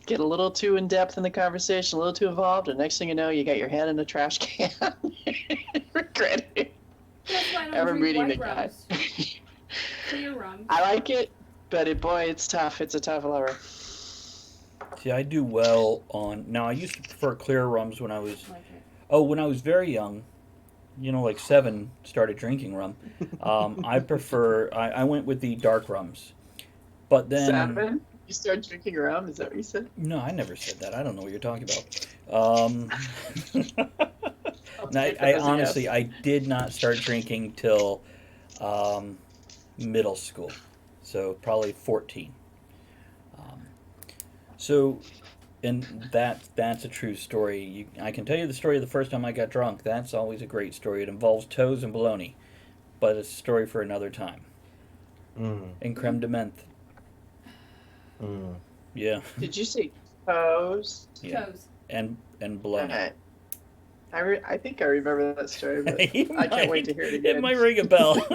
get a little too in-depth in the conversation, a little too involved, and next thing you know, you got your head in a trash can. Regret it. That's why I don't Ever drink reading white the guy. rums. Clear rum. I like it, but boy, it's tough. It's a tough lover. See, I do well on... Now, I used to prefer clear rums when I was... Like it. Oh, when I was very young, you know, like 7, started drinking rum. I went with the dark rums. But then... 7? You start drinking rum? Is that what you said? No, I never said that. I don't know what you're talking about. I honestly, I did not start drinking till middle school. So probably 14. So, and that's a true story. I can tell you the story of the first time I got drunk. That's always a great story. It involves toes and bologna, but it's a story for another time. And creme de menthe. Yeah. Did you say toes? Yeah. Toes. And bologna. Okay. I think I remember that story, but I Might. can't wait to hear it again. It might ring a bell.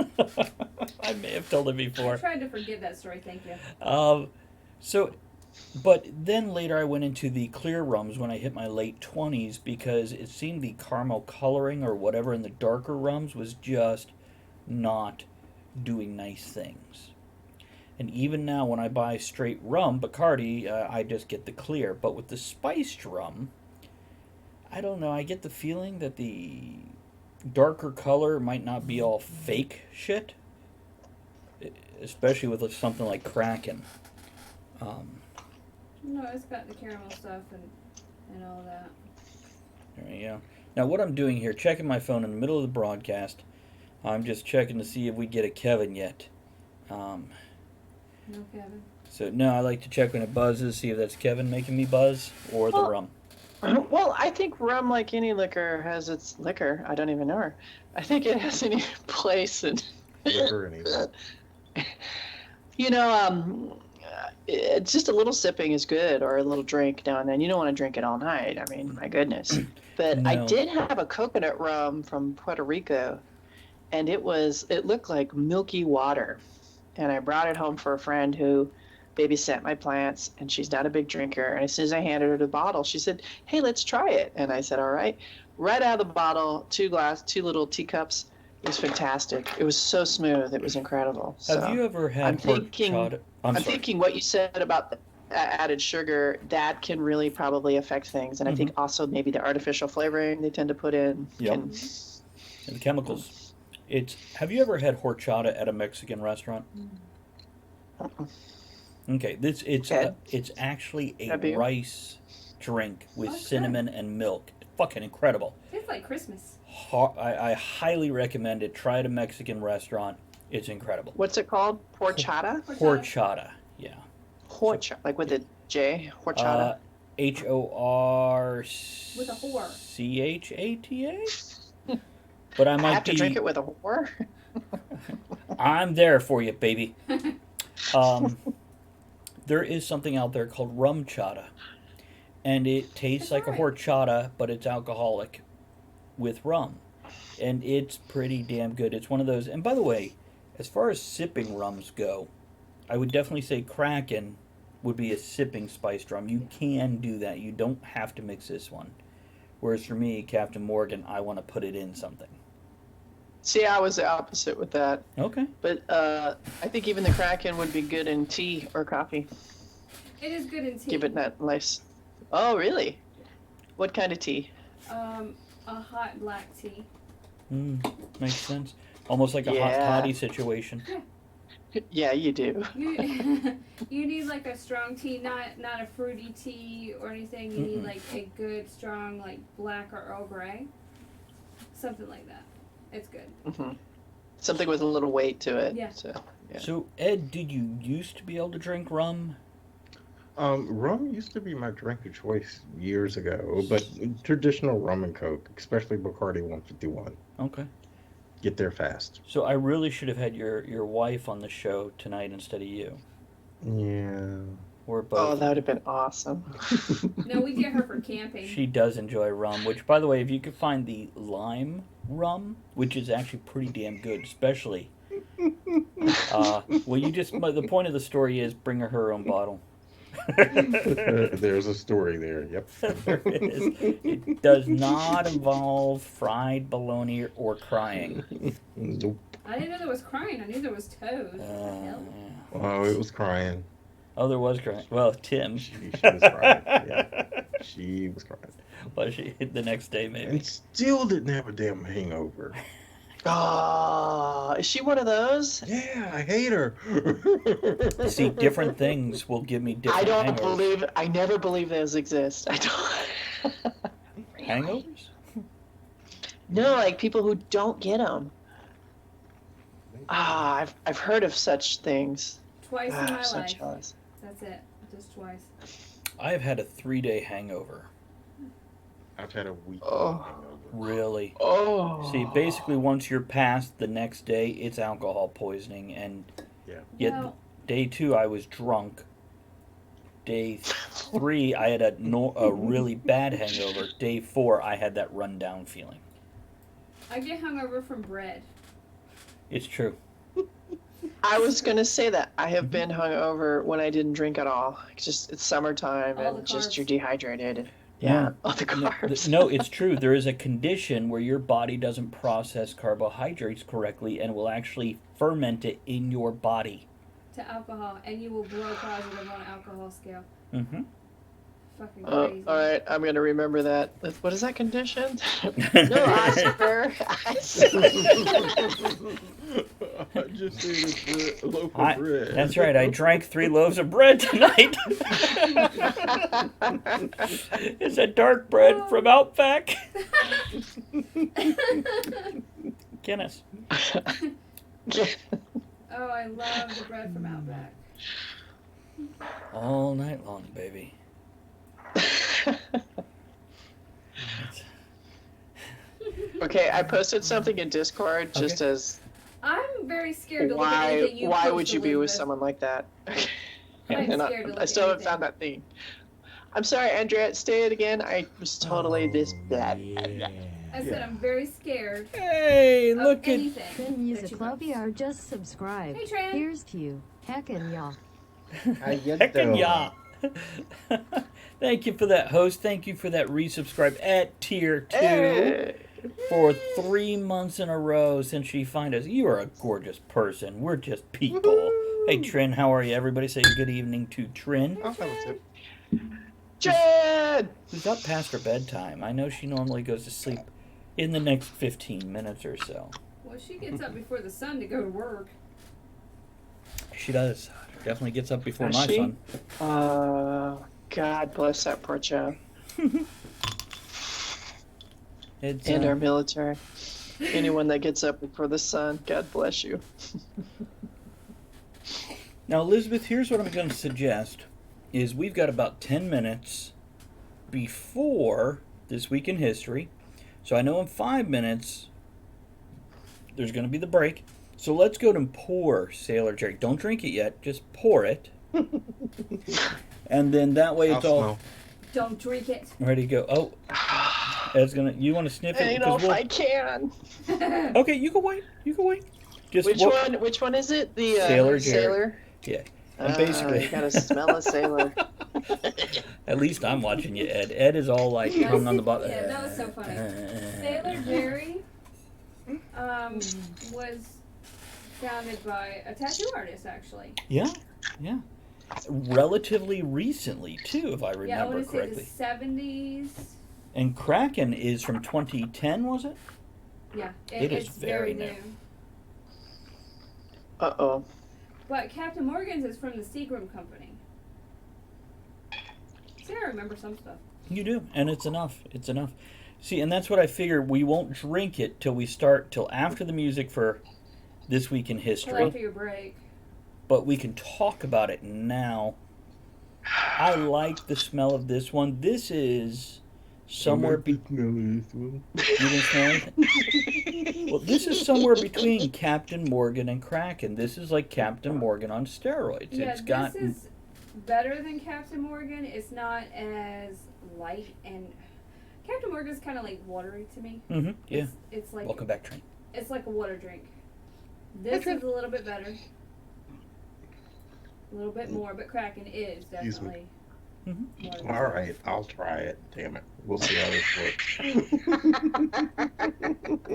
I may have told it I before. tried to forget that story. Thank you. But then later I went into the clear rums when I hit my late 20s because it seemed the caramel coloring or whatever in the darker rums was just not doing nice things. And even now when I buy straight rum, Bacardi, I just get the clear. But with the spiced rum, I don't know, I get the feeling that the darker color might not be all fake shit. Especially with something like Kraken. No, it's got the caramel stuff and all that. There you go. Now what I'm doing here, checking my phone in the middle of the broadcast, I'm just checking to see if we get a Kevin yet. No, Kevin. So no, I like to check when it buzzes, see if that's Kevin making me buzz or the rum. Well, I think rum, like any liquor, has its liquor. I don't even know her. I think it has any place in. Liquor and it's just a little sipping is good, or a little drink now and then. You don't want to drink it all night. I mean, my goodness. But I No. did have a coconut rum from Puerto Rico, and it looked like milky water. And I brought it home for a friend who babysat my plants, and she's not a big drinker. And as soon as I handed her the bottle, she said, "Hey, let's try it." And I said, "All right." Right out of the bottle, two little teacups. It was fantastic. It was so smooth. It was incredible. Have you ever had horchata? I'm thinking what you said about the added sugar, that can really probably affect things. And I think also maybe the artificial flavoring they tend to put in. Yep. And the chemicals. Have you ever had horchata at a Mexican restaurant? Okay, it's actually a rice drink with cinnamon and milk. It's fucking incredible. It's like Christmas. I highly recommend it. Try it at a Mexican restaurant. It's incredible. What's it called? Horchata? Horchata, yeah. Horchata, like with a J? Horchata? With a whore. Horchata? But I might have to drink it with a whore? I'm there for you, baby. There is something out there called rum chata. And it tastes like a horchata, but it's alcoholic with rum. And it's pretty damn good. It's one of those. And by the way, as far as sipping rums go, I would definitely say Kraken would be a sipping spiced rum. You can do that. You don't have to mix this one. Whereas for me, Captain Morgan, I want to put it in something. See, I was the opposite with that. Okay. But I think even the Kraken would be good in tea or coffee. It is good in tea. Give it that nice. Oh, really? What kind of tea? A hot black tea. Makes sense. Almost like a hot toddy situation. Yeah, you do. You need like a strong tea, not a fruity tea or anything. You need like a good, strong, like black or Earl Grey. Something like that. It's good. Something with a little weight to it. Yeah. So, Ed, did you used to be able to drink rum? Rum used to be my drink of choice years ago, but traditional rum and Coke, especially Bacardi 151. Okay. Get there fast. So I really should have had your wife on the show tonight instead of you. Yeah. Or both. Oh, that would have been awesome. No, we get her for camping. She does enjoy rum, which, by the way, if you could find the lime rum, which is actually pretty damn good, especially. The point of the story is bring her own bottle. There's a story there. Yep. There is. It does not involve fried bologna or crying. Nope. I didn't know there was crying. I knew there was toes. What the hell? Oh, it was crying. Oh, there was crying. Well, Tim. She was crying. Yeah. She was crying. Well, she the next day maybe. And still didn't have a damn hangover. Oh, is she one of those? Yeah, I hate her. See, different things will give me different hangovers. I never believe those exist. I don't. Hangovers? No, like people who don't get them. I've heard of such things. Twice in my so life. jealous. That's it. Just twice. I've had a 3-day hangover. I've had a week. Oh. Really? Oh. See, basically, once you're past the next day, it's alcohol poisoning, and yet Well, day 2 I was drunk. Day 3 I had a really bad hangover. Day 4 I had that rundown feeling. I get hungover from bread. It's true. I was gonna say that I have been hungover when I didn't drink at all. It's summertime All the and just carbs. you're dehydrated. Yeah, all the carbs. No, it's true. There is a condition where your body doesn't process carbohydrates correctly and will actually ferment it in your body. To alcohol, and you will blow positive on an alcohol scale. Mm-hmm. Fucking crazy. All right, I'm gonna remember that. What is that condition? No, Oscar. I just ate a loaf of bread. That's right. I drank 3 loaves of bread tonight. It's a dark bread from Outback. Guinness. Oh, I love the bread from Outback. All night long, baby. Okay, I posted something in Discord just as I'm very scared to look at anything you why post, would you be with Elizabeth. someone like that? I'm And scared to look I still at haven't found that thing. I'm sorry, Andrea. Say it again. I was totally this bad. I said I'm very scared Hey, of look at anything. Trin that Music you Club post. are just subscribed. Hey, Tran. Here's to you. Heckin' y'all. How you Heckin' doing? ya. Thank you for that, host. Thank you for that resubscribe at tier 2 Hey. for 3 months in a row since she found us. You are a gorgeous person. We're just people. Hey, Trin, how are you? Everybody say good evening to Trin, I'll have a sip. Jen! who's up past her bedtime. I know she normally goes to sleep in the next 15 minutes or so. Well, she gets up before the sun to go to work. She does. Definitely gets up before Does my she? son. God bless that poor child. It's, And our military. Anyone that gets up before the sun, God bless you. Now, Elizabeth, here's what I'm going to suggest: is we've got about 10 minutes before This Week in History. So I know in 5 minutes there's going to be the break. So let's go and pour Sailor Jerry. Don't drink it yet. Just pour it. And then that way it's I'll all smell. Don't drink it. ready to go. Oh, Ed's gonna. You want to sniff I it? don't know if we'll- I can. Okay, you can wait. You can wait. Just Which one? Which one is it? The Sailor Jerry. Sailor? Yeah. And basically, you gotta smell a sailor. at least I'm watching you, Ed. Ed is all like tongue on the bottom. Yeah, that was so funny. Sailor Jerry was founded by a tattoo artist, actually. Yeah, yeah. Relatively recently, too, if I Yeah, I remember want to say correctly. the 70s. And Kraken is from 2010, was it? Yeah, It is it's very new. Uh-oh. But Captain Morgan's is from the Seagram Company. See, I remember some stuff. You do, and it's enough. It's enough. See, and that's what I figure. We won't drink it till after the music for This Week in Till History. after your break. But we can talk about it now. I like the smell of this one. This is somewhere You didn't smell You didn't smell anything? Well, this is somewhere between Captain Morgan and Kraken. This is like Captain Morgan on steroids. Yeah, It's got this is better than Captain Morgan. It's not as light, and Captain Morgan's kind of like watery to me. yeah. It's like Welcome back, Train. it's like a water drink. This is a little bit better. A little bit more, but Kraken is Excuse me. definitely Mm-hmm. more than All right, I'll try it. Damn it. We'll see how this works.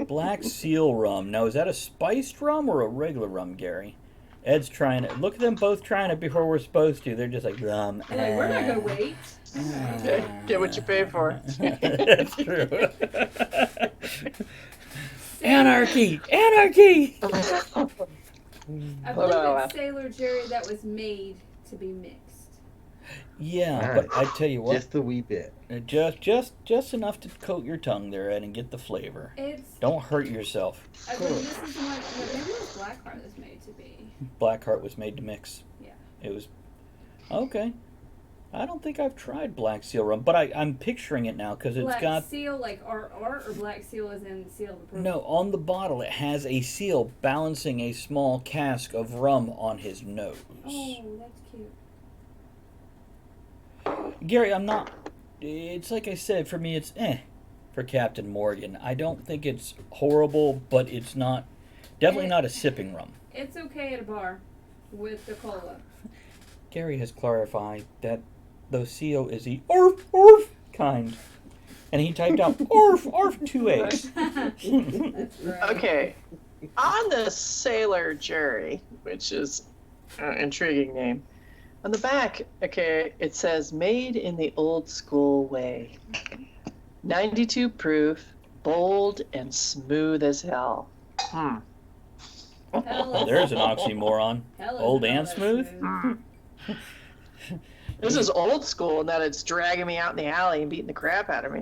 Black Seal rum. Now, is that a spiced rum or a regular rum, Gary? Ed's trying it. Look at them both trying it before we're supposed to. They're just like rum. I'm like, we're not gonna wait. Get what you pay for. That's true. Anarchy! Anarchy! I believe it's Sailor Jerry that was made to be mixed. Yeah, All but right. I tell you what, Just a wee bit. just enough to coat your tongue there, Ed, and get the flavor. It's. Don't hurt yourself. I believe this is the one. No, maybe it was Blackheart that's made to be. Blackheart was made to mix. Yeah. It was okay. I don't think I've tried Black Seal rum, but I'm picturing it now because it's Black got seal, like art, or Black Seal is in seal of approval? no on the bottle. It has a seal balancing a small cask of rum on his nose. Oh, that's cute. Gary, I'm not. It's like I said, for me, it's for Captain Morgan. I don't think it's horrible, but it's not. Definitely not a sipping rum. It's okay at a bar with the cola. Gary has clarified that the seal is the orf orf kind. And he typed out orf orf 2 A's. That's right. Okay. On the sailor jury, which is an intriguing name, on the back, okay, it says made in the old school way. 92 proof, bold and smooth as hell. Hell is- There's an oxymoron. hell is Old not and that smooth? This is old school in that it's dragging me out in the alley and beating the crap out of me.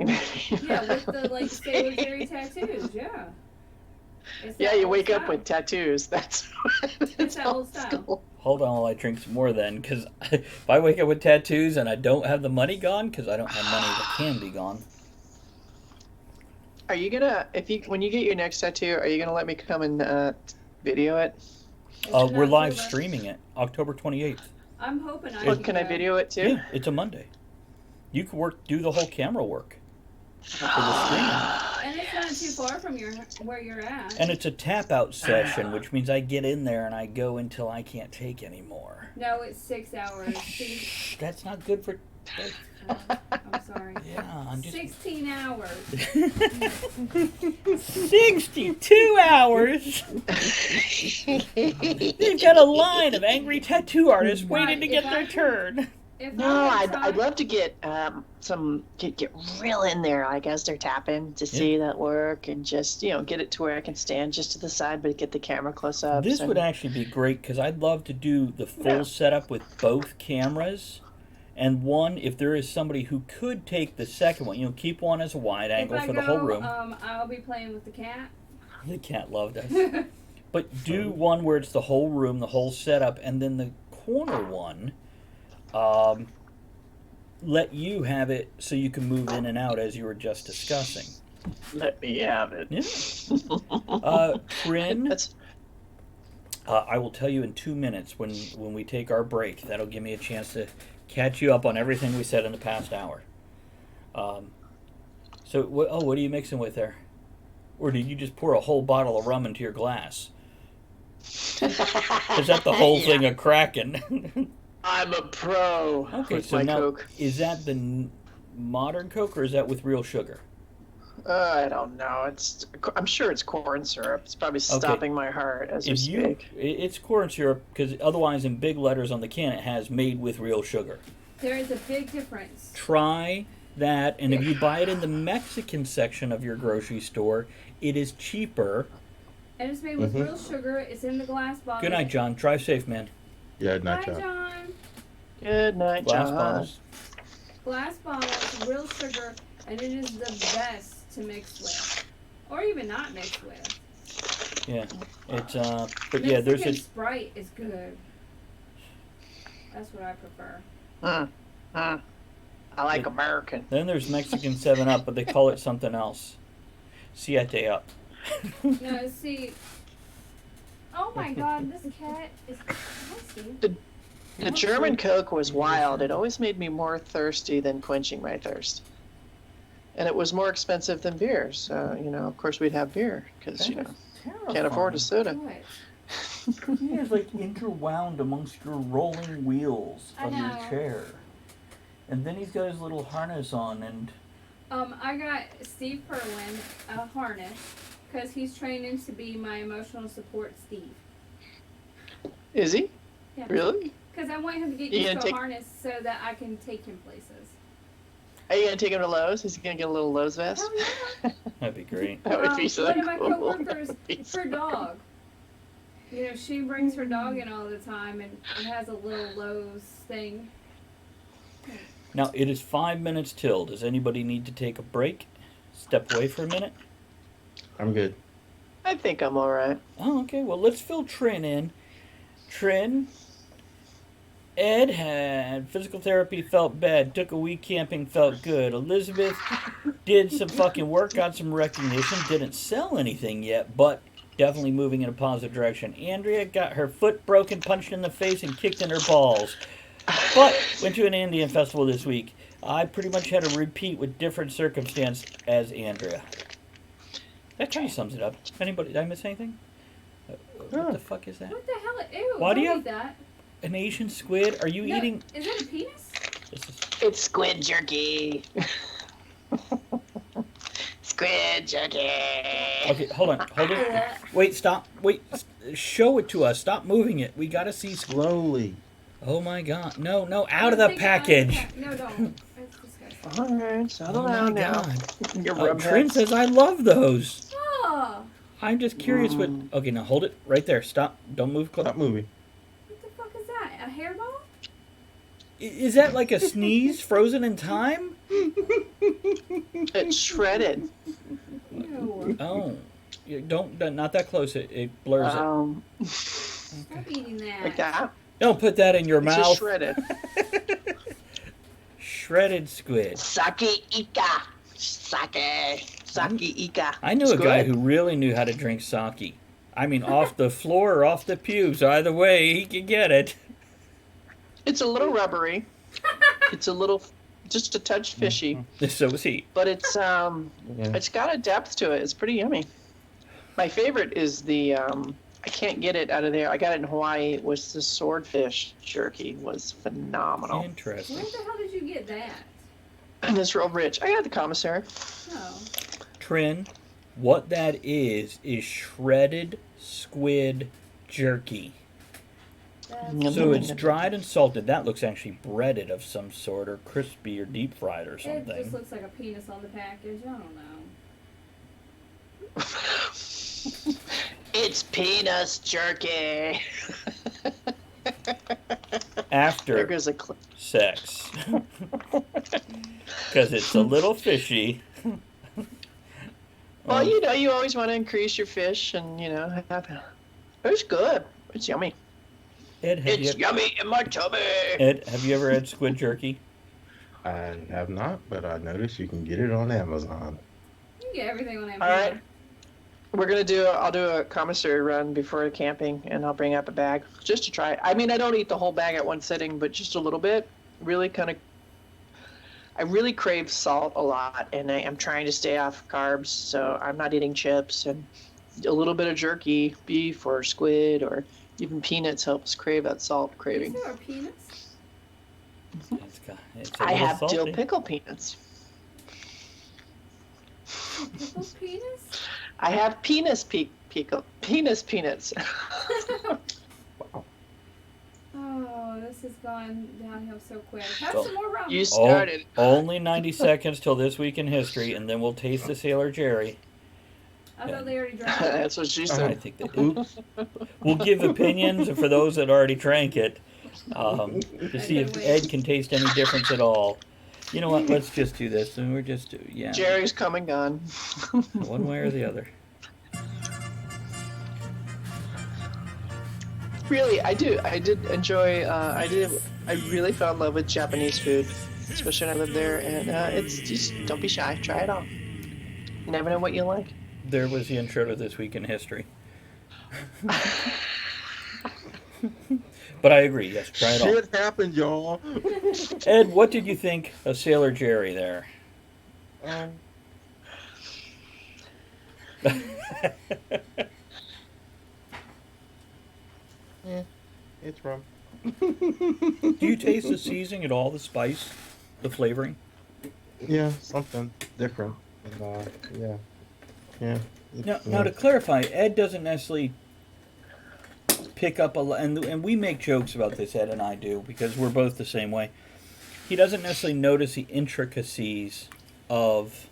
Yeah, with the like Sailor Jerry tattoos. Yeah. It's Yeah, that you old wake up style. with tattoos. That's It's that old style. Hold on while I drink some more then, because if I wake up with tattoos and I don't have the money gone, because I don't have money that can be gone. Are you gonna, when you get your next tattoo, are you gonna let me come and video it? It's We're not live October. streaming it, October 28th. I'm hoping I Oh, can I video it too? Yeah, it's a Monday. You can do the whole camera work for the streaming. And it's not too far from where you're at. And it's a tap out session, which means I get in there and I go until I can't take anymore. No, it's 6 hours. See, That's not good for. I'm sorry. Yeah, I'm just. 16 hours. 62 hours! They've got a line of angry tattoo artists waiting to get their turn. If No, I had I'd time- love to get get real in there, like as they're tapping, to see that work, and just get it to where I can stand just to the side, but get the camera close up. This would actually be great because I'd love to do the full setup with both cameras. And one, if there is somebody who could take the second one, keep one as a wide angle if I for the go, whole room. I'll be playing with the cat. The cat loved us. But do one where it's the whole room, the whole setup, and then the corner one, let you have it so you can move in and out as you were just discussing. Let me have it. Yeah. Corinne, That's I will tell you in 2 minutes when we take our break. That'll give me a chance to catch you up on everything we said in the past hour. What are you mixing with there? Or did you just pour a whole bottle of rum into your glass? Is that the whole thing a Kraken? I'm a pro Okay, with so my now, Coke. is that the modern Coke or is that with real sugar? I don't know. I'm sure it's corn syrup. It's probably stopping my heart as we speak. It's corn syrup because otherwise in big letters on the can it has made with real sugar. There is a big difference. Try that, and if you buy it in the Mexican section of your grocery store, it is cheaper. And it's made with real sugar. It's in the glass bottle. Good night, John. Drive safe, man. Yeah, Bye, not John. John. Good night, Glass John. bottles. Glass bottles, real sugar, and it is the best to mix with, or even not mix with. Yeah, it's but yeah, there's Mexican a Sprite is good. That's what I prefer. I like American. then there's Mexican 7-Up, but they call it something else. Siete Up. No, see. Oh my God, this cat is nasty. The German Coke was wild. It always made me more thirsty than quenching my thirst. And it was more expensive than beer. So, of course we'd have beer because, can't afford a soda. What? He is like interwound amongst your rolling wheels I of your know. chair. And then he's got his little harness on and I got Steve Perlin a harness because he's training to be my emotional support Steve. Is he? Yeah. Really? Because I want him to get You used gonna to a take- harness so that I can take him places. Are you going to take him to Lowe's? Is he going to get a little Lowe's vest? Oh yeah. that'd be great. That would be so One of my cool. coworkers, That would be so her dog. She brings her dog in all the time, and it has a little Lowe's thing. Now it is 5 minutes till. Does anybody need to take a break? Step away for a minute? I'm good. I think I'm all right. Oh, okay. Well, let's fill Trin in. Trin, Ed had physical therapy, felt bad. Took a week camping, felt good. Elizabeth did some fucking work, got some recognition. Didn't sell anything yet, but definitely moving in a positive direction. Andrea got her foot broken, punched in the face, and kicked in her balls. But went to an Indian festival this week. I pretty much had a repeat with different circumstance as Andrea. That kind of sums it up. Anybody? Did I miss anything? What the fuck is that? What the hell? Ew, Why do don't you eat have- that. An Asian squid? Are you No, eating? Is that a penis? This is It's squid jerky. Squid jerky. Okay, hold on. Hold it. Wait, stop. Wait. Show it to us. Stop moving it. We gotta see. Slowly. Oh my god. No, no. Out of the package. No, don't. That's disgusting. All right, Oh settle my down now. god. Your rub Trin heads. says I love those. Oh, I'm just curious what. Okay, now hold it right there. Stop. Don't move close. Stop moving. what the fuck is that? A hairball? Is that like a sneeze frozen in time? It's shredded. Ew. Oh. You don't. Not that close. It blurs it. Stop eating that. Like that. Don't put that in your It's just mouth. shredded. Shredded squid. Sake Ika. Sake. Sake Ika. I knew It's a guy good. who really knew how to drink sake. I mean, off the floor or off the pubes. Either way, he could get it. It's a little rubbery. It's a little, just a touch fishy, So was he. but it's Yeah. it's got a depth to it. It's pretty yummy. My favorite is the I can't get it out of there. I got it in Hawaii. It was the swordfish jerky. It was phenomenal. Interesting. Where the hell did you get that? And it's real rich. I got it at the commissary. Oh. Trin, what that is shredded squid jerky. That's, So it's dried and salted. That looks actually breaded of some sort, or crispy, or deep fried, or it just something. looks like a penis on the package. I don't know. It's penis jerky. There After goes a clip. sex. Because it's a little fishy. Well, you know, you always want to increase your fish, and have. It's good. It's yummy. Ed, have It's yummy in my tummy. Ed, have you ever had squid jerky? I have not, but I noticed you can get it on Amazon. You can get everything on Amazon. All right. I'll do a commissary run before camping, and I'll bring up a bag just to try it. I mean, I don't eat the whole bag at one sitting, but just a little bit. Really I really crave salt a lot, and I'm trying to stay off carbs, so I'm not eating chips, and a little bit of jerky, beef or squid or even peanuts helps crave that salt craving. Is there a penis? It's a I little have salty. dill pickle peanuts. Pickle penis? I have penis peanuts. Oh, this has gone downhill so quick. Have So- some more rum. You started. Only 90 seconds till this week in history, and then we'll taste the Sailor Jerry. I thought they already drank it. That's what she I said. think they did. We'll give opinions for those that already drank it to see if Ed can taste any difference at all. You know what? Let's just do this, and we're just Jerry's come and gone. one way or the other. Really, I did enjoy. I really fell in love with Japanese food, especially when I lived there. And it's just don't be shy. Try it out. You never know what you like. There was the intro to This Week in History. But I agree. Yes, try it all. Shit happened, y'all. Ed, what did you think of Sailor Jerry there? It's rum. Do you taste the seasoning at all? The spice, the flavoring? Yeah, something different. And, yeah. Yeah. Now to clarify, Ed doesn't necessarily pick up and we make jokes about this, Ed and I do, because we're both the same way. He doesn't necessarily notice the intricacies of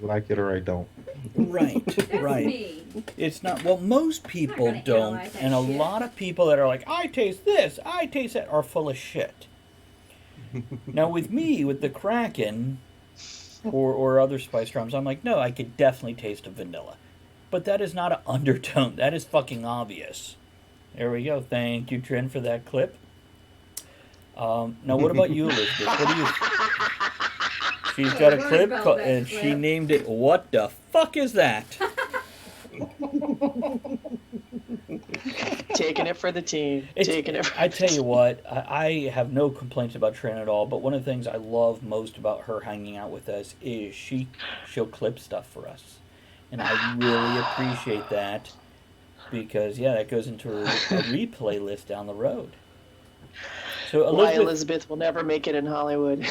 like it or I don't. right. That's me. It's not well. Most people gonna don't, analyze that and a shit. lot of people that are like, "I taste this, I taste that," are full of shit. Now with me, with the Kraken, or other spice drums, I'm like, no, I could definitely taste a vanilla, but that is not an undertone. That is fucking obvious. There we go. Thank you, Trin, for that clip. Now, what about you, Elizabeth? What do you? She's got a clip, and she named it. What the fuck is that? Taking it for the team. I tell you what, I have no complaints about Trin at all. But one of the things I love most about her hanging out with us is she'll clip stuff for us, and I really appreciate that because that goes into a replay list down the road. So Elizabeth will never make it in Hollywood.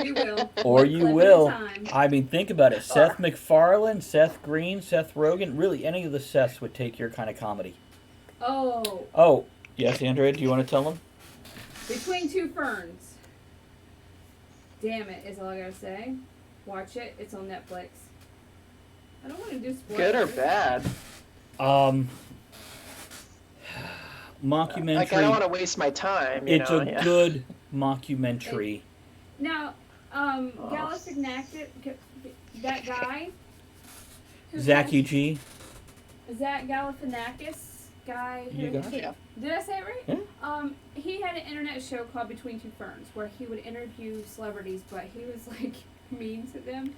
You will. Or you will. I mean, think about it. Seth MacFarlane, Seth Green, Seth Rogen. Really, any of the Seths would take your kind of comedy. Oh. Oh, yes, Andrea, do you want to tell them? Between Two Ferns. Damn it, is all I gotta say. Watch it. It's on Netflix. I don't want to do spoilers. Good or bad? Mockumentary. Like, I don't want to waste my time. It's a good mockumentary. Now, Galifianakis, that guy. Zachy G. Zach Galifianakis guy. You got it. Yeah. Did I say it right? Yeah. He had an internet show called Between Two Ferns where he would interview celebrities, but he was like mean to them.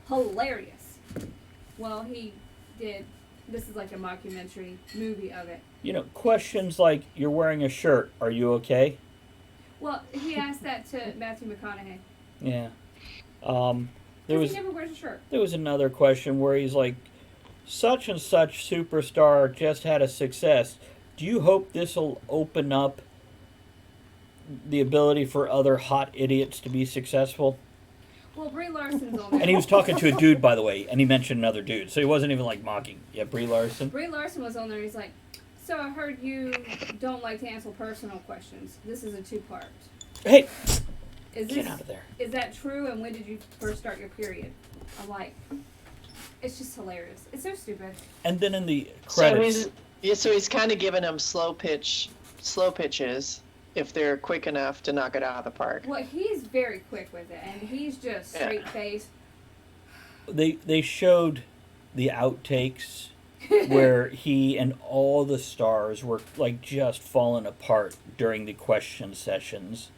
Hilarious. Well, he did. This is like a mockumentary movie of it. You know, questions like, you're wearing a shirt, are you okay? Well, he asked that to Matthew McConaughey. Yeah. He never wears a shirt. There was another question where he's like, such and such superstar just had a success. Do you hope this will open up the ability for other hot idiots to be successful? Well, Brie Larson's on there. And he was talking to a dude, by the way, and he mentioned another dude, so he wasn't even like mocking. Yeah, Brie Larson. Brie Larson was on there. He's like, so I heard you don't like to answer personal questions. This is a two-part. Hey, get out of there. Is that true? And when did you first start your period? I'm like, it's just hilarious. It's so stupid. And then in the credits, so he's kind of giving them slow pitches. If they're quick enough to knock it out of the park. Well, he's very quick with it, and he's just straight faced. They showed the outtakes where he and all the stars were like just falling apart during the question sessions.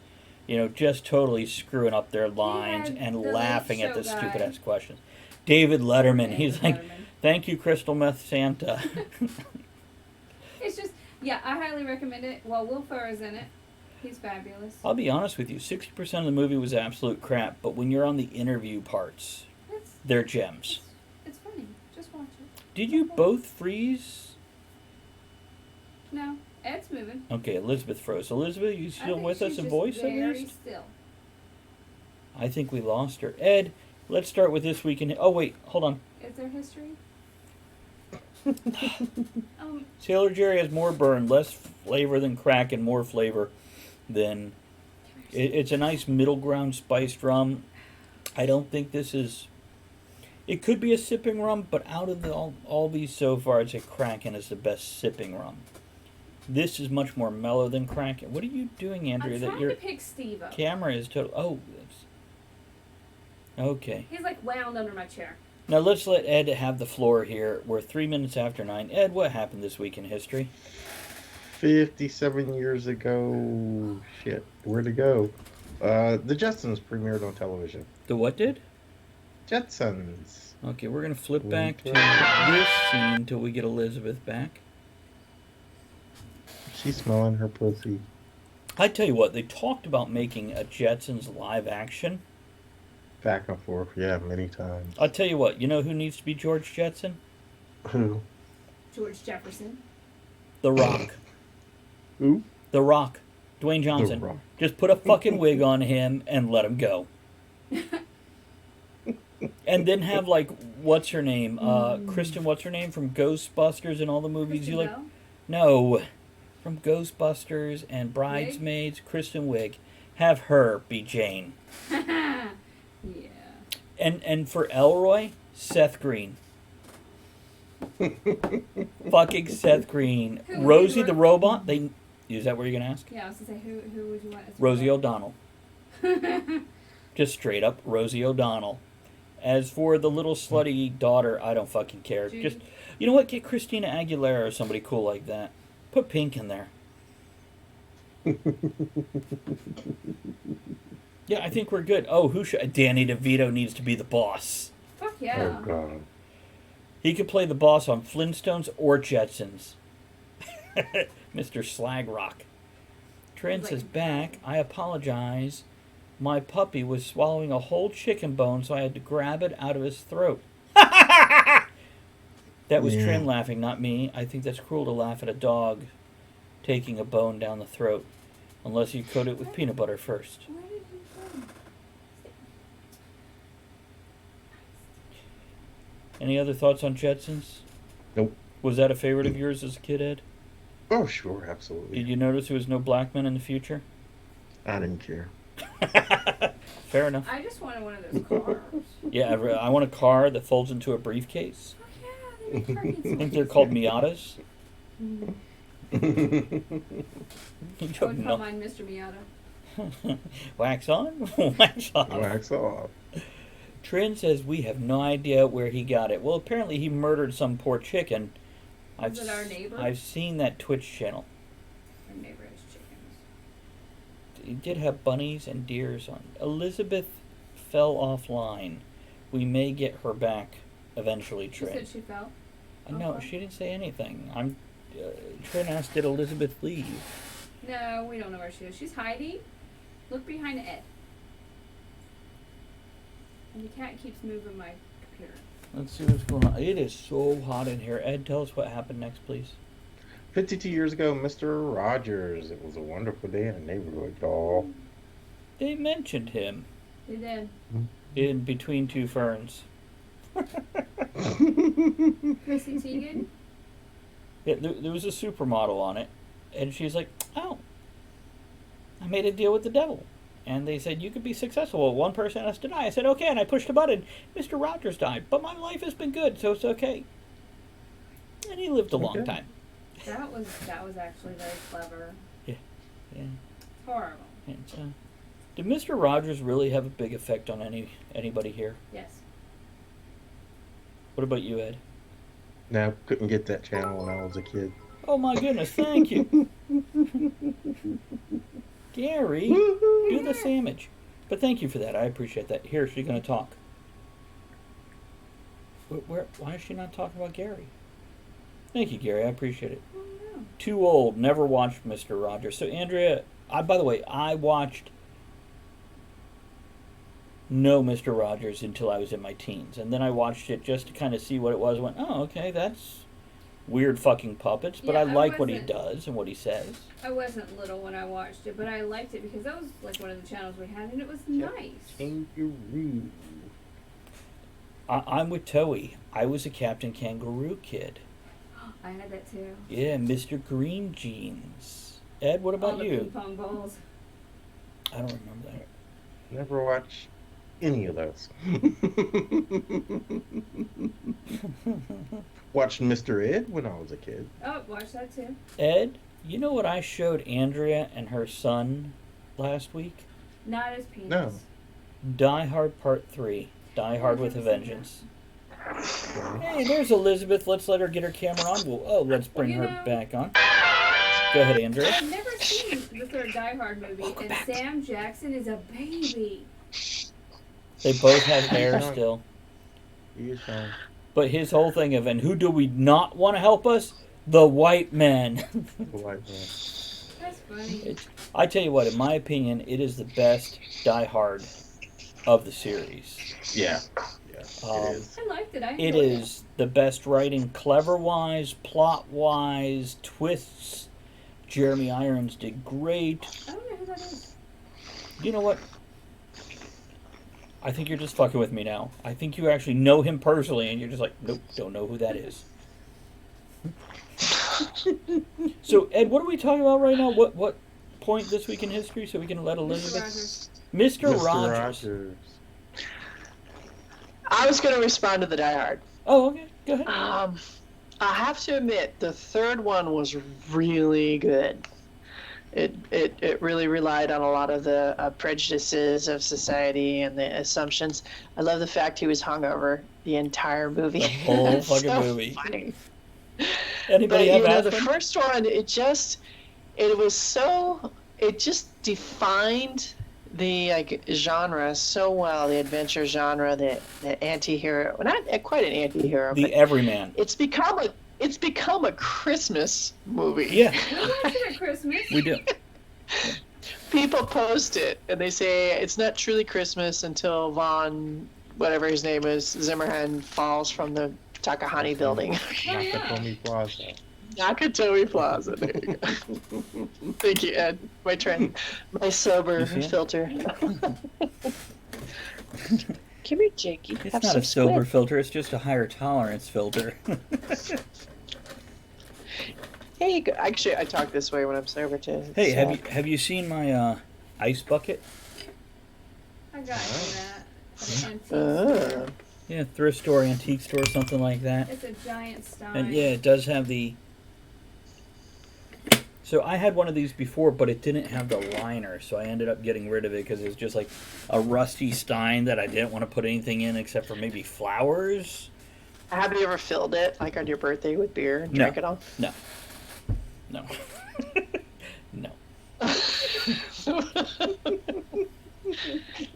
You know, just totally screwing up their lines and laughing at the stupid ass questions. David Letterman, he's like, "Thank you, Crystal Meth Santa." It's just, I highly recommend it. Well, Will Ferrell's in it. He's fabulous. I'll be honest with you, 60% of the movie was absolute crap, but when you're on the interview parts, they're gems. It's funny. Just watch it. Did you both freeze? No. Ed's moving. Okay, Elizabeth froze. Elizabeth, you still with us in voice at least? Still. I think we lost her. Ed, let's start with this week in... Oh, wait, hold on. Is there history? Sailor Jerry has more burn, less flavor than crack, and more flavor than... It's a nice middle ground spiced rum. I don't think this is... It could be a sipping rum, but out of all these so far, I'd say Kraken is the best sipping rum. This is much more mellow than Kraken. What are you doing, Andrea? I'm trying to pick Steve up. Camera is total... Oh, that's... Okay. He's like wound under my chair. Now let's let Ed have the floor here. We're 3 minutes after 9. Ed, what happened this week in history? 57 years ago, shit, where'd it go? The Jetsons premiered on television. The what did? Jetsons. Okay, we're going to flip back to this scene till we get Elizabeth back. She's smelling her pussy. I tell you what, they talked about making a Jetsons live action. Back and forth, yeah, many times. I'll tell you what, you know who needs to be George Jetson? Who? George Jefferson. The Rock. Who? The Rock. Dwayne Johnson. The Rock. Just put a fucking wig on him and let him go. And then have, like, what's her name? Kristen, what's her name? From Ghostbusters and all the movies Kristen you like? Bell? No. From Ghostbusters and Bridesmaids, Kristen Wiig. Have her be Jane. Yeah. And for Elroy, Seth Green. Fucking Seth Green. Who would Rosie you the robot. Is that what you're gonna ask? Yeah, I was gonna say who would you want as Rosie O'Donnell. Just straight up Rosie O'Donnell. As for the little slutty daughter, I don't fucking care. Judy. Just, you know what? Get Christina Aguilera or somebody cool like that. Put Pink in there. Yeah, I think we're good. Oh, who should... Danny DeVito needs to be the boss. Fuck yeah. Oh God. He could play the boss on Flintstones or Jetsons. Mr. Slagrock. Trent says, back. I apologize. My puppy was swallowing a whole chicken bone, so I had to grab it out of his throat. That was Trin laughing, not me. I think that's cruel to laugh at a dog taking a bone down the throat, unless you coat it with peanut butter first. Where did you go? Any other thoughts on Jetsons? Nope. Was that a favorite of yours as a kid, Ed? Oh, sure, absolutely. Did you notice there was no black men in the future? I didn't care. Fair enough. I just wanted one of those cars. Yeah, I want a car that folds into a briefcase. Fuck yeah, they're I think they're called Miatas. I would call No. mine Mr. Miata. Wax on, wax off. Wax off. Trin says we have no idea where he got it. Well, apparently he murdered some poor chicken. Is it our neighbor? I've seen that Twitch channel. Our neighbor has chickens. He did have bunnies and deers on. Elizabeth fell offline. We may get her back eventually, She Trin. said she fell. No, Okay. she didn't say anything. Trin asked, did Elizabeth leave? No, we don't know where she is. She's hiding. Look behind Ed. And the cat keeps moving my computer. Let's see what's going on. It is so hot in here. Ed, tell us what happened next, please. 52 years ago, Mr. Rogers. It was a wonderful day in the neighborhood, y'all. They mentioned him They did. in Between Two Ferns. Chrissy Teigen? Yeah, there was a supermodel on it, and she's like, oh, I made a deal with the devil. And they said, you could be successful. Well, one person has to die. I said, okay, and I pushed a button. Mr. Rogers died, but my life has been good, so it's okay. And he lived a long time. That was actually very clever. Yeah. Horrible. And, did Mr. Rogers really have a big effect on anybody here? Yes. What about you, Ed? Now, couldn't get that channel when I was a kid. Oh my goodness, thank you. Gary, do the sandwich. But thank you for that. I appreciate that. Here, she's going to talk. Why is she not talking about Gary? Thank you, Gary. I appreciate it. Oh, no. Too old. Never watched Mr. Rogers. So, Andrea, by the way, I watched no Mr. Rogers until I was in my teens. And then I watched it just to kind of see what it was. I went, oh, okay, that's weird fucking puppets. But Yeah, I like what he wasn't- does and what he says. I wasn't little when I watched it, but I liked it because that was like one of the channels we had, and it was nice. Kangaroo. I'm with Toei. I was a Captain Kangaroo kid. I had that too. Yeah, Mr. Green Jeans. Ed, what All about the you? ping pong balls. I don't remember that. Never watched any of those. Watched Mr. Ed when I was a kid. Oh, watch that too. Ed, you know what I showed Andrea and her son last week? Not as penis. No. Die Hard Part 3. Die Hard with a Vengeance. Hey, there's Elizabeth. Let's let her get her camera on. Let's bring You her know- back on. Go ahead, Andrea. I've never seen the third Die Hard movie, and Sam Jackson is a baby. They both have hair still. He is fine. But his whole thing of, and who do we not want to help us? The white men. The white man. That's funny. I tell you what, in my opinion, it is the best Die Hard of the series. Yeah. Yeah, it is. I liked it. I It enjoyed it. is the best writing, clever-wise, plot-wise, twists. Jeremy Irons did great. I don't know who that is. You know what? I think you're just fucking with me now. I think you actually know him personally, and you're just like, nope, don't know who that is. So, Ed, what are we talking about right now? What point this week in history so we can let Elizabeth... Rogers. Mr. Rogers. I was going to respond to the Die Hard. Oh, okay. Go ahead. I have to admit, the third one was really good. It really relied on a lot of the prejudices of society and the assumptions. I love the fact he was hungover the entire movie. The whole That's fucking so movie. funny. Anybody But have you know, the aspirin? first one, it was so it just defined the like genre so well, the adventure genre, the anti-hero, well, not quite an anti-hero, The but everyman. it's become a Christmas movie. Yeah, We watch it at Christmas. we do. People post it and they say it's not truly Christmas until Von, whatever his name is, Zimmerman falls from the Takahani building. Nakatomi Plaza. Nakatomi Plaza. There you go. Thank you, Ed. My sober You see it? filter. Come here, Jakey. It's Have not some a sober squid. filter, it's just a higher tolerance filter. Here you go. Actually, I talk this way when I'm sober too. Hey, So- have you seen my ice bucket? I got you that. At an antique Oh. store. Yeah, thrift store, antique store, something like that. It's a giant stein. And yeah, it does have the. So I had one of these before, but it didn't have the liner, so I ended up getting rid of it because it was just like a rusty stein that I didn't want to put anything in except for maybe flowers. Have you ever filled it, like on your birthday, with beer and No. drank it all? No. No. No.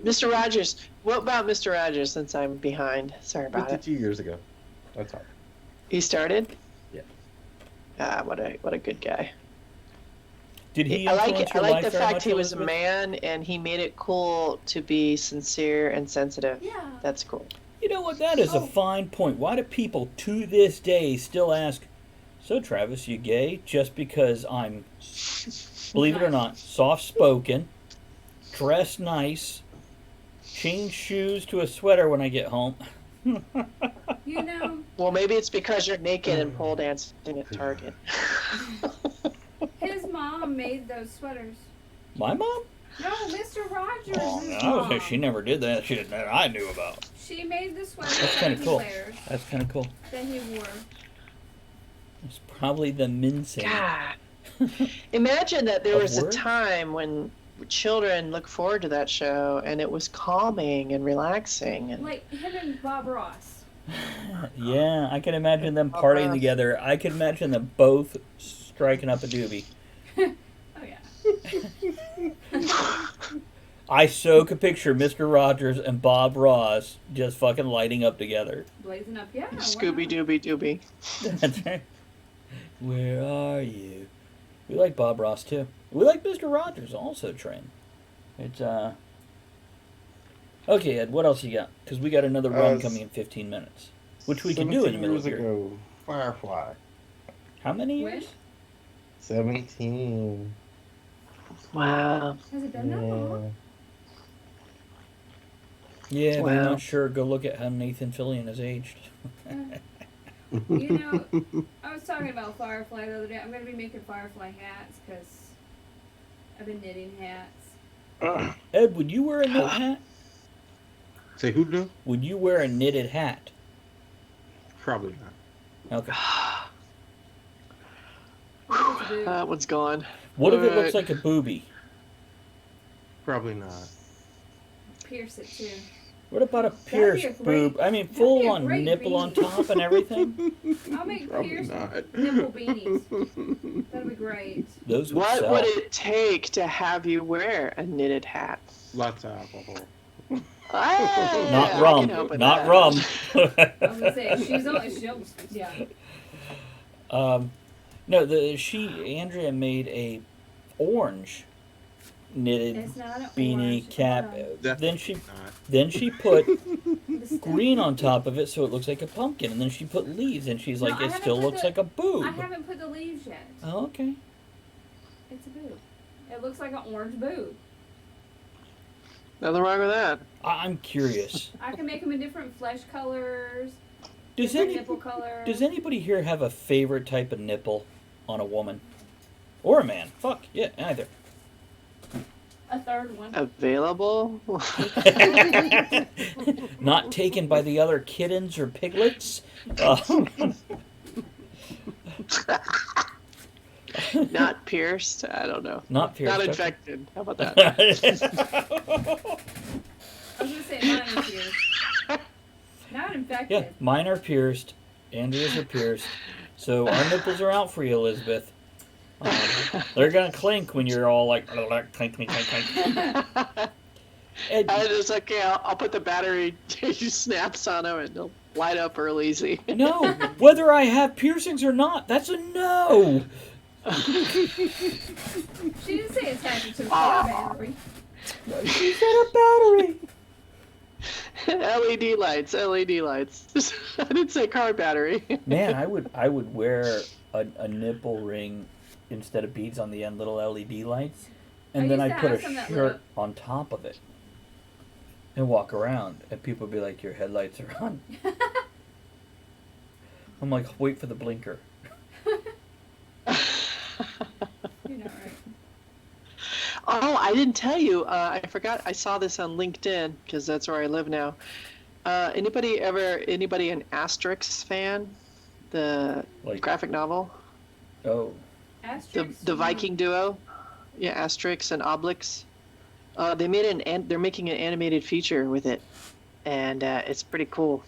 Mr. Rogers, what about Mr. Rogers? Since I'm behind, sorry about it. 52 years ago. That's all. He started. Yeah. Ah, what a good guy. Did he I like influence it. I your like life the very fact much, he was a Elizabeth? man and he made it cool to be sincere and sensitive. Yeah. That's cool. You know what? That is a fine point. Why do people to this day still ask, so Travis, you gay? Just because I'm, believe it or not, soft-spoken, dress nice, change shoes to a sweater when I get home. You know, Well, maybe it's because you're naked and pole dancing at Target. his mom made those sweaters. My mom? No, Mr. Rogers' Oh, mom. I was like, she never did that shit that I knew about. She made the sweaters That's that kinda he cool. wears, That's kind of cool. that he wore. It's probably the mincing. God. Imagine that there Of was a words? time when children looked forward to that show and it was calming and relaxing. And Like him and Bob Ross. Yeah, I can imagine them partying together. I can imagine them both striking up a doobie. Oh yeah. I so could picture Mr. Rogers and Bob Ross just fucking lighting up together. Blazing up. Yeah. why Scooby not? Dooby Dooby. That's right. Where are you? We like Bob Ross too. We like Mr. Rogers also, Trent. It's Okay, Ed, what else you got? Because we got another run coming in 15 minutes. Which we can do in the middle of 17 here. years ago, Firefly. How many When? years? 17. Wow. Has it been that long? Yeah, if Wow. you're not sure, go look at how Nathan Fillion has aged. You know, I was talking about Firefly the other day. I'm going to be making Firefly hats because I've been knitting hats. Ed, would you wear a knit hat? Say who do? Would you wear a knitted hat? Probably not. Okay. It's a boob. That one's gone. What if it looks Right. like a booby? Probably not. Pierce it too. What about a be pierced a great- boob? I mean, that'd be full a on great nipple on beanie. top and everything? I'll make Probably pierced not. nipple beanies. That'd be great. Those would What sell. would it take to have you wear a knitted hat? Lots of alcohol. Ah, Not I rum. can help with Not that. rum. I was gonna say she'll yeah. No, Andrea made a orange knitted It's not an beanie orange, cap. Definitely Then she put it's green on top of it so it looks like a pumpkin, and then she put leaves, and she's No, like, I it haven't still put looks the- like a boob. I haven't put the leaves yet. Oh, okay. It's a boob. It looks like an orange boob. Nothing wrong with that. I'm curious. I can make them in different flesh colors, Does different any nipple colors. Does anybody here have a favorite type of nipple on a woman or a man? Fuck yeah, either. A third one. Available? Not taken by the other kittens or piglets. Not pierced? I don't know. Not pierced. Not okay. infected. How about that? I was gonna say mine are pierced. Not infected. Yeah, mine are pierced. Andrea's are pierced. So our nipples are out for you, Elizabeth. They're gonna clink when you're all like clink, clink, clink, clink. And it's like, yeah, I'll put the battery snaps on them and they'll light up real easy. No, whether I have piercings or not, that's a no. She didn't say attach it to the car battery. She said a battery. LED lights. I didn't say car battery. Man, I would wear a nipple ring instead of beads on the end, little LED lights, and then I'd put a shirt on top of it and walk around, and people would be like, "Your headlights are on." I'm like, "Wait for the blinker." You're not right. Oh, I didn't tell you. I forgot. I saw this on LinkedIn because that's where I live now. Anybody an Asterix fan? The graphic novel. Oh. Asterix? The Viking duo. Yeah, Asterix and Obelix. They made they're making an animated feature with it, and it's pretty cool.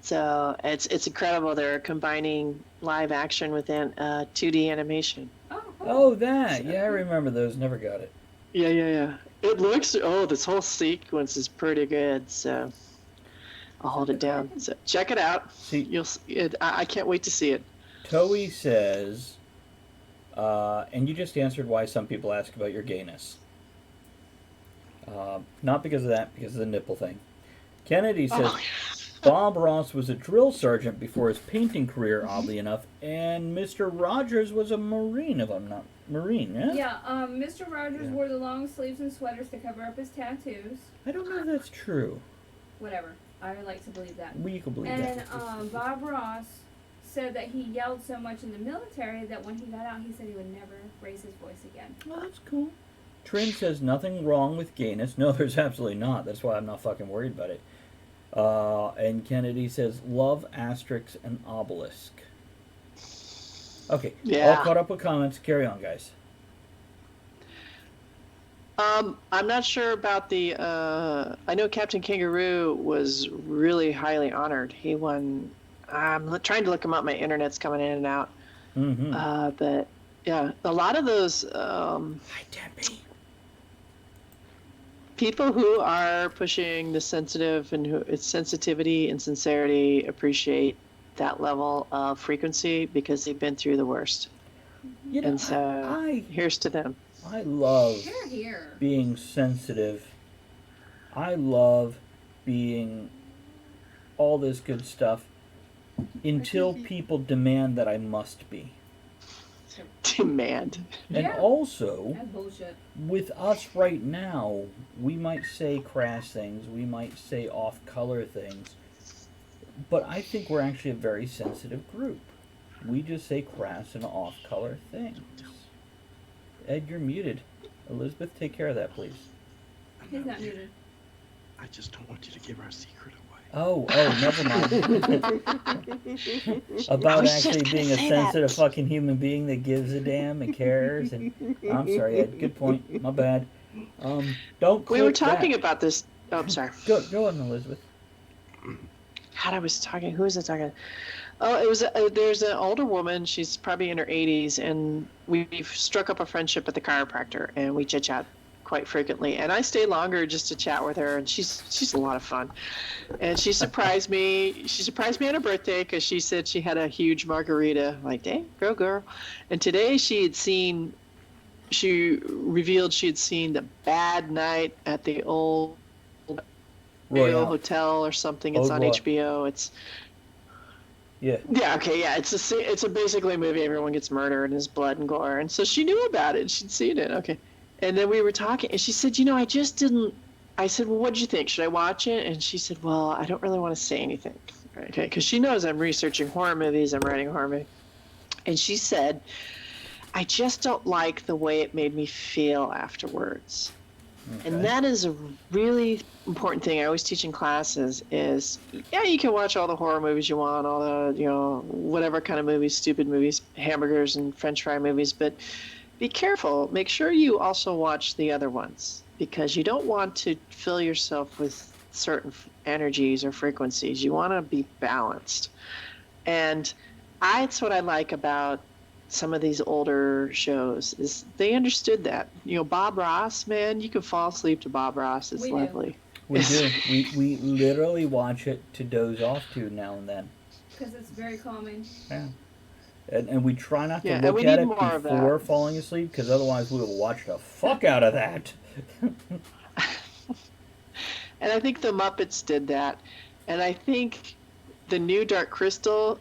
So it's incredible. They're combining live action with 2D animation. Oh, cool. Oh, that. Yeah, I remember those. Never got it. Yeah. It looks. Oh, this whole sequence is pretty good. So I'll hold it down. So check it out. See, You'll. I can't wait to see it. Toei says, and you just answered why some people ask about your gayness. Not because of that, because of the nipple thing. Kennedy says, Bob Ross was a drill sergeant before his painting career, oddly enough, and Mr. Rogers was a Marine, if I'm not... Marine, yeah? Yeah, Mr. Rogers wore the long sleeves and sweaters to cover up his tattoos. I don't know if that's true. Whatever. I would like to believe that. We can believe that. And Bob Ross said that he yelled so much in the military that when he got out, he said he would never raise his voice again. Well, that's cool. Trin says nothing wrong with gayness. No, there's absolutely not. That's why I'm not fucking worried about it. And Kennedy says, love Asterix and Obelisk. Okay, Yeah. all caught up with comments. Carry on, guys. I'm not sure about the. I know Captain Kangaroo was really highly honored. He won. I'm trying to look him up. My internet's coming in and out. Mm-hmm. But yeah, a lot of those. Hi, Debbie. People who are pushing the sensitive and its sensitivity and sincerity appreciate that level of frequency because they've been through the worst. You know, And so here's to them. I love Here, here. being sensitive. I love being all this good stuff until people demand that I must be. Demand. And Yeah. also, That's bullshit. with us right now, we might say crass things, we might say off-color things, but I think we're actually a very sensitive group. We just say crass and off-color things. Ed, you're muted. Elizabeth, take care of that, please. He's not muted. I just don't want you to give our secret away. Oh, never mind. About actually being a sensitive fucking human being that gives a damn and cares. And I'm sorry, Ed. Good point. My bad. Don't. We were click talking that. about this. Oh, I'm sorry. Go on, Elizabeth. God, I was talking. Who was I talking? Oh, it was. There's an older woman. She's probably in her 80s, and we've struck up a friendship at the chiropractor, and we chit chat quite frequently. And I stay longer just to chat with her, and she's a lot of fun. And she surprised me. She surprised me on her birthday because she said she had a huge margarita. I'm like, dang, go girl. And today she revealed she had seen The Bad Night at the Old Royal Hotel or something. It's on HBO. It's Yeah. Yeah, okay, yeah. It's a basically a movie. Everyone gets murdered and there's blood and gore. And so she knew about it. She'd seen it. Okay. And then we were talking, and she said, I just didn't. I said, well, what'd you think? Should I watch it? And she said, well, I don't really want to say anything. Okay, because she knows I'm researching horror movies. I'm writing a horror movie. And she said, I just don't like the way it made me feel afterwards. Okay. And that is a really important thing I always teach in classes is, yeah, you can watch all the horror movies you want, all the, whatever kind of movies, stupid movies, hamburgers and french fry movies, but be careful. Make sure you also watch the other ones because you don't want to fill yourself with certain energies or frequencies. You want to be balanced. And that's what I like about some of these older shows is they understood that. You know, Bob Ross, man, you can fall asleep to Bob Ross. It's We do. lovely. We do. We literally watch it to doze off to now and then. Because it's very calming. Yeah. And we try not to Yeah, and look we at need it more of before that. falling asleep, because otherwise we will watch the fuck out of that. And I think the Muppets did that. And I think the new Dark Crystal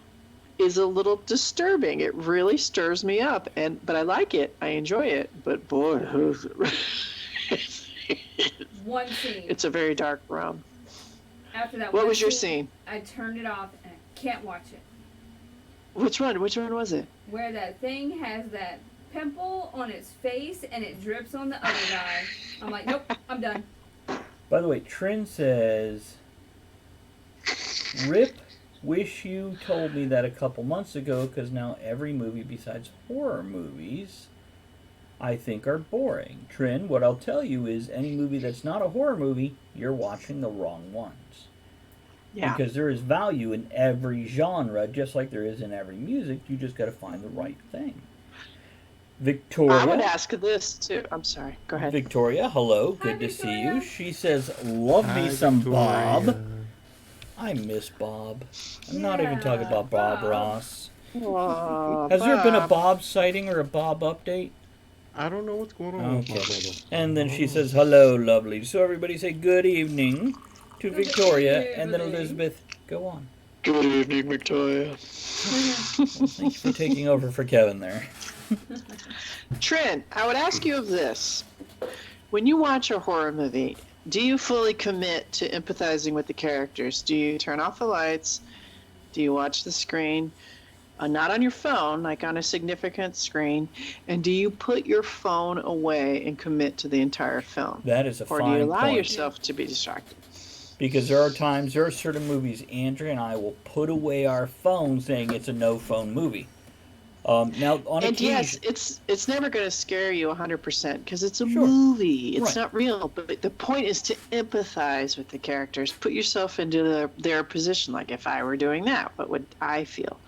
is a little disturbing. It really stirs me up. But I like it. I enjoy it. But boy, One scene. it's a very dark realm. After that What one was your scene, scene? I turned it off and I can't watch it. Which one? Which one was it? Where that thing has that pimple on its face and it drips on the other guy. I'm like, nope, I'm done. By the way, Trin says, "Rip, wish you told me that a couple months ago, because now every movie besides horror movies I think are boring." Trin, what I'll tell you is any movie that's not a horror movie, you're watching the wrong ones. Yeah. Because there is value in every genre, just like there is in every music. You just got to find the right thing. Victoria. I would ask this too. I'm sorry. Go ahead. Victoria, hello. Hi, Good to see Victoria. you. She says, love me Hi, some Victoria. Bob. I miss Bob. I'm not even talking about Bob Bob. Ross. Oh, Has there been a Bob. Bob sighting or a Bob update? I don't know what's going on with my Okay. brother. And then she says, hello, lovely. So everybody say good evening to Good Victoria. And then evening. Elizabeth, go on. Good evening, Victoria. Well, thank you for taking over for Kevin there. Trent, I would ask you of this. When you watch a horror movie, do you fully commit to empathizing with the characters? Do you turn off the lights? Do you watch the screen? Not on your phone, like on a significant screen. And do you put your phone away and commit to the entire film? That is a Or fine do you allow point. yourself to be distracted? Because there are certain movies, Andrea and I will put away our phone saying it's a no phone movie. Now, on And occasion, yes, it's never going to scare you 100% because it's a Sure. movie. It's Right. not real. But the point is to empathize with the characters. Put yourself into their position. Like if I were doing that, what would I feel?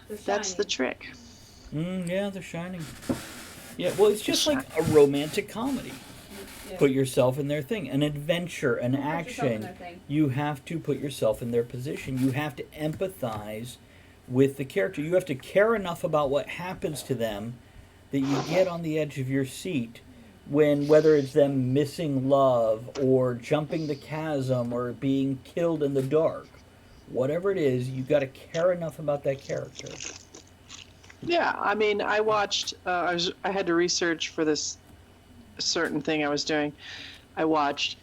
The That's the Shining. trick. yeah, The Shining. Yeah, well, it's just like a romantic comedy. Yeah. Put yourself in their thing. An adventure, an Put yourself in action. their thing. You have to put yourself in their position. You have to empathize with the character. You have to care enough about what happens to them that you get on the edge of your seat when, whether it's them missing love or jumping the chasm or being killed in the dark, whatever it is, you got to care enough about that character. Yeah, I mean, I watched. I had to research for this certain thing I was doing. I watched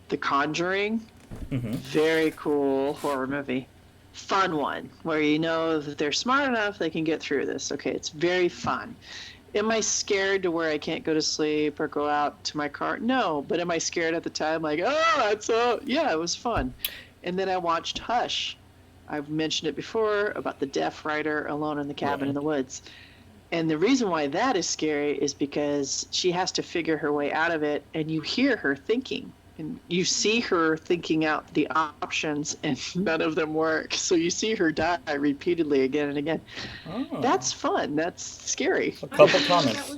The Conjuring. Mm-hmm. Very cool horror movie. Fun one where you know that they're smart enough they can get through this. Okay, it's very fun. Am I scared to where I can't go to sleep or go out to my car? No, but am I scared at the time? Like, oh, that's yeah, it was fun. And then I watched Hush. I've mentioned it before about the deaf writer alone in the cabin in the woods. And the reason why that is scary is because she has to figure her way out of it, and you hear her thinking. And you see her thinking out the options, and none of them work. So you see her die repeatedly again and again. Oh. That's fun. That's scary. A couple I didn't know what comments. that was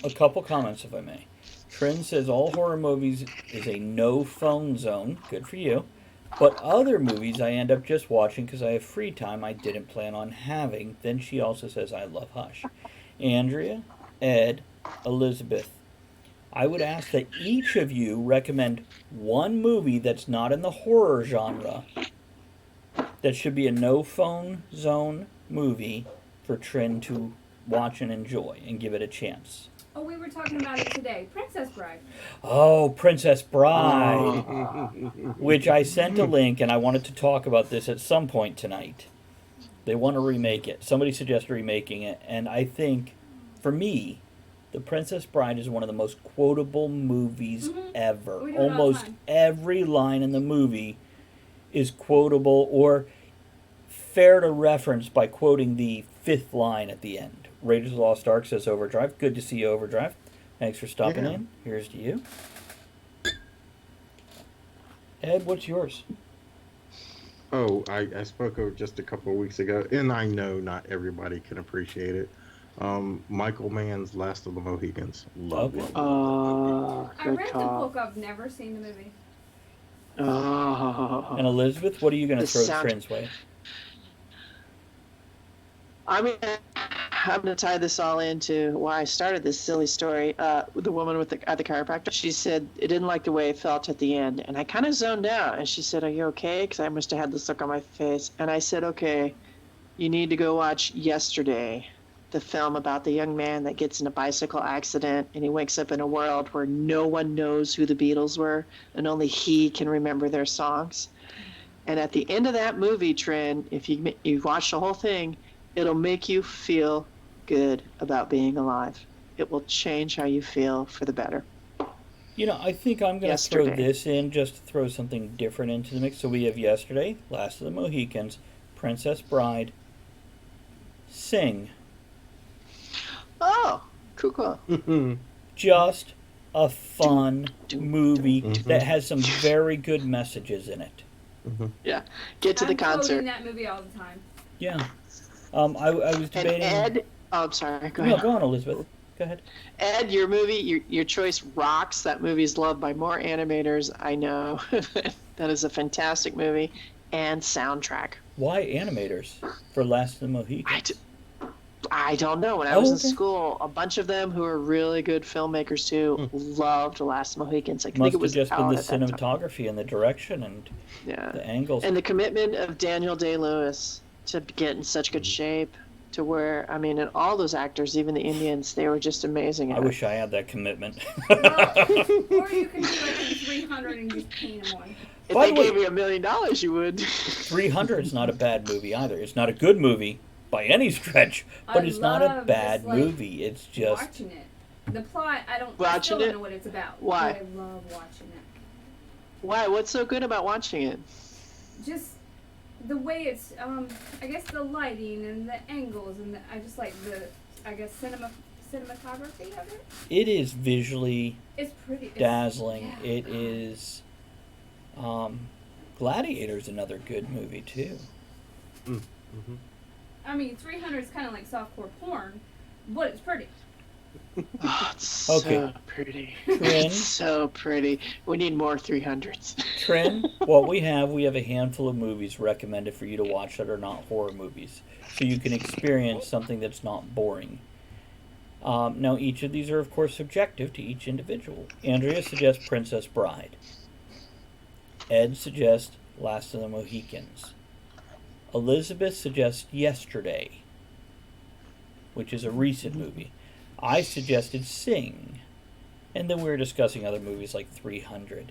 about. A couple comments, if I may. Trin says all horror movies is a no phone zone. Good for you. But other movies I end up just watching because I have free time I didn't plan on having. Then she also says I love Hush. Andrea, Ed, Elizabeth, I would ask that each of you recommend one movie that's not in the horror genre that should be a no phone zone movie for Trin to watch and enjoy and give it a chance. Oh, we were talking about it today. Princess Bride. Oh, Princess Bride, which I sent a link, and I wanted to talk about this at some point tonight. They want to remake it. Somebody suggested remaking it, and I think, for me, The Princess Bride is one of the most quotable movies ever. We do it all the Almost time. every line in the movie is quotable or fair to reference by quoting the fifth line at the end. Raiders of the Lost Ark says Overdrive. Good to see you, Overdrive. Thanks for stopping Yeah. in. Here's to you. Ed, what's yours? Oh, I spoke of just a couple of weeks ago, and I know not everybody can appreciate it. Michael Mann's Last of the Mohicans. Love, Okay. love. I Good read the call. book. I've never seen the movie. Oh. And Elizabeth, what are you going to The throw sound- Trin's way? I'm gonna tie this all into why I started this silly story. With the woman at the chiropractor, she said it didn't like the way it felt at the end, and I kind of zoned out. And she said, "Are you okay?" Because I must have had this look on my face, and I said, "Okay, you need to go watch Yesterday, the film about the young man that gets in a bicycle accident and he wakes up in a world where no one knows who the Beatles were and only he can remember their songs." And at the end of that movie, Trin, if you watch the whole thing, it'll make you feel good about being alive. It will change how you feel for the better. I think I'm going to throw Yesterday. this in just to throw something different into the mix. So we have Yesterday, Last of the Mohicans, Princess Bride, Sing. Oh, cool. Just a fun Doom, movie doom. that has some very good messages in it. Yeah. Get to the I'm quoting concert. that movie all the time. Yeah. I was And debating. Ed, oh, I'm sorry. Go No, ahead. go on, Elizabeth. Go ahead. Ed, your movie, your choice rocks. That movie is loved by more animators I know. That is a fantastic movie and soundtrack. Why animators for Last of the Mohicans? I don't know. When I was in okay. school, a bunch of them who are really good filmmakers too loved The Last Mohicans. I think Must it have was just been out the at that time. cinematography and the direction and Yeah. the angles. And the commitment of Daniel Day-Lewis to get in such good shape to where, I mean, and all those actors, even the Indians, they were just amazing at I it. wish I had that commitment. Or you can do like in 300 and just paint them on. If By they the way- gave you $1 million, you would. 300 is not a bad movie either. It's not a good movie by any stretch, but I it's not a love bad just, like, movie. It's just Watching it. The plot, I still Watching don't it? know what it's about. Why? But I love watching it. Why? What's so good about watching it? Just the way it's, I guess the lighting and the angles and I just like the, I guess, cinematography of it. it is visually It's pretty. It's, dazzling. yeah. It is. Gladiator's another good movie too. I mean, 300 is kind of like softcore porn, but it's pretty. Oh, it's Okay. so pretty. Trin, It's so pretty. We need more 300s. Trin, what we have a handful of movies recommended for you to watch that are not horror movies, so you can experience something that's not boring. Now, each of these are, of course, subjective to each individual. Andrea suggests Princess Bride. Ed suggests Last of the Mohicans. Elizabeth suggests Yesterday, which is a recent movie. I suggested Sing. And then we were discussing other movies like 300.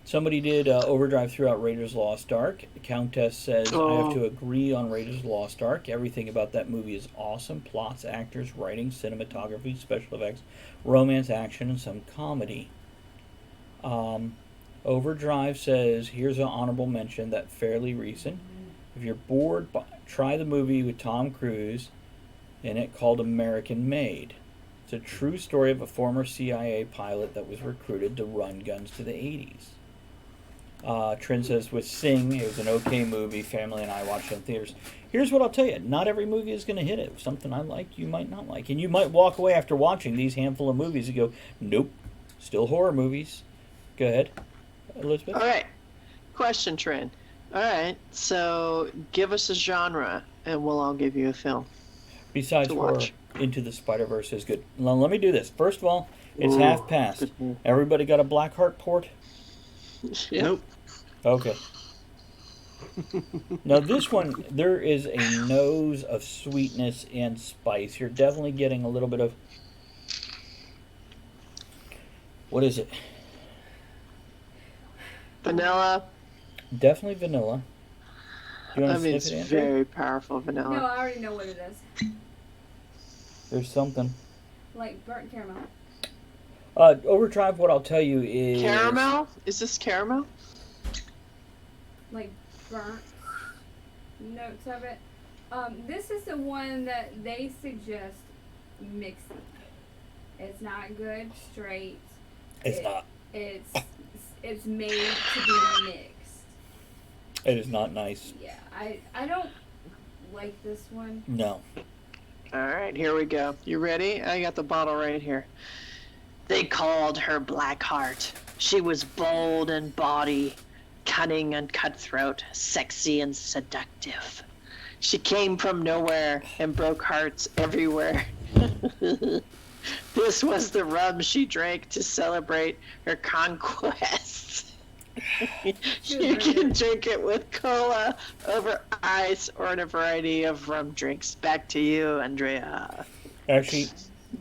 Somebody did Overdrive throughout Raiders Lost Ark. The Countess says, I have to agree on Raiders Lost Ark. Everything about that movie is awesome. Plots, actors, writing, cinematography, special effects, romance, action, and some comedy. Overdrive says, here's an honorable mention that fairly recent. If you're bored, try the movie with Tom Cruise in it called American Made. It's a true story of a former CIA pilot that was recruited to run guns to the 80s. Trin says, with Sing, it was an okay movie. Family and I watched it in theaters. Here's what I'll tell you. Not every movie is going to hit it. If something I like, you might not like. And you might walk away after watching these handful of movies and go, nope, still horror movies. Go ahead, Elizabeth. All right. Question, Trin. All right. So give us a genre, and we'll all give you a film. Besides to horror, watch. Into the Spider-Verse is good. Now, let me do this. First of all, it's Ooh, half past. good. Everybody got a Blackheart port? Yep. Nope. Okay. Now this one, there is a nose of sweetness and spice. You're definitely getting a little bit of, what is it? Vanilla. Definitely vanilla. Do you want I to mean, sniff it's it, Andrew? very powerful No, vanilla. I already know what it is. There's something. Like burnt caramel. Overdrive, what I'll tell you is... Caramel? Is this caramel? Like burnt notes of it. This is the one that they suggest mixing. It's not good straight. It's not. It's made to be mixed. It is not nice. Yeah, I don't like this one. No. All right, here we go. You ready? I got the bottle right here. They called her Blackheart. She was bold and bawdy, cunning and cutthroat, sexy and seductive. She came from nowhere and broke hearts everywhere. This was the rum she drank to celebrate her conquests. You can drink it with cola, over ice, or in a variety of rum drinks. Back to you, Andrea. Actually,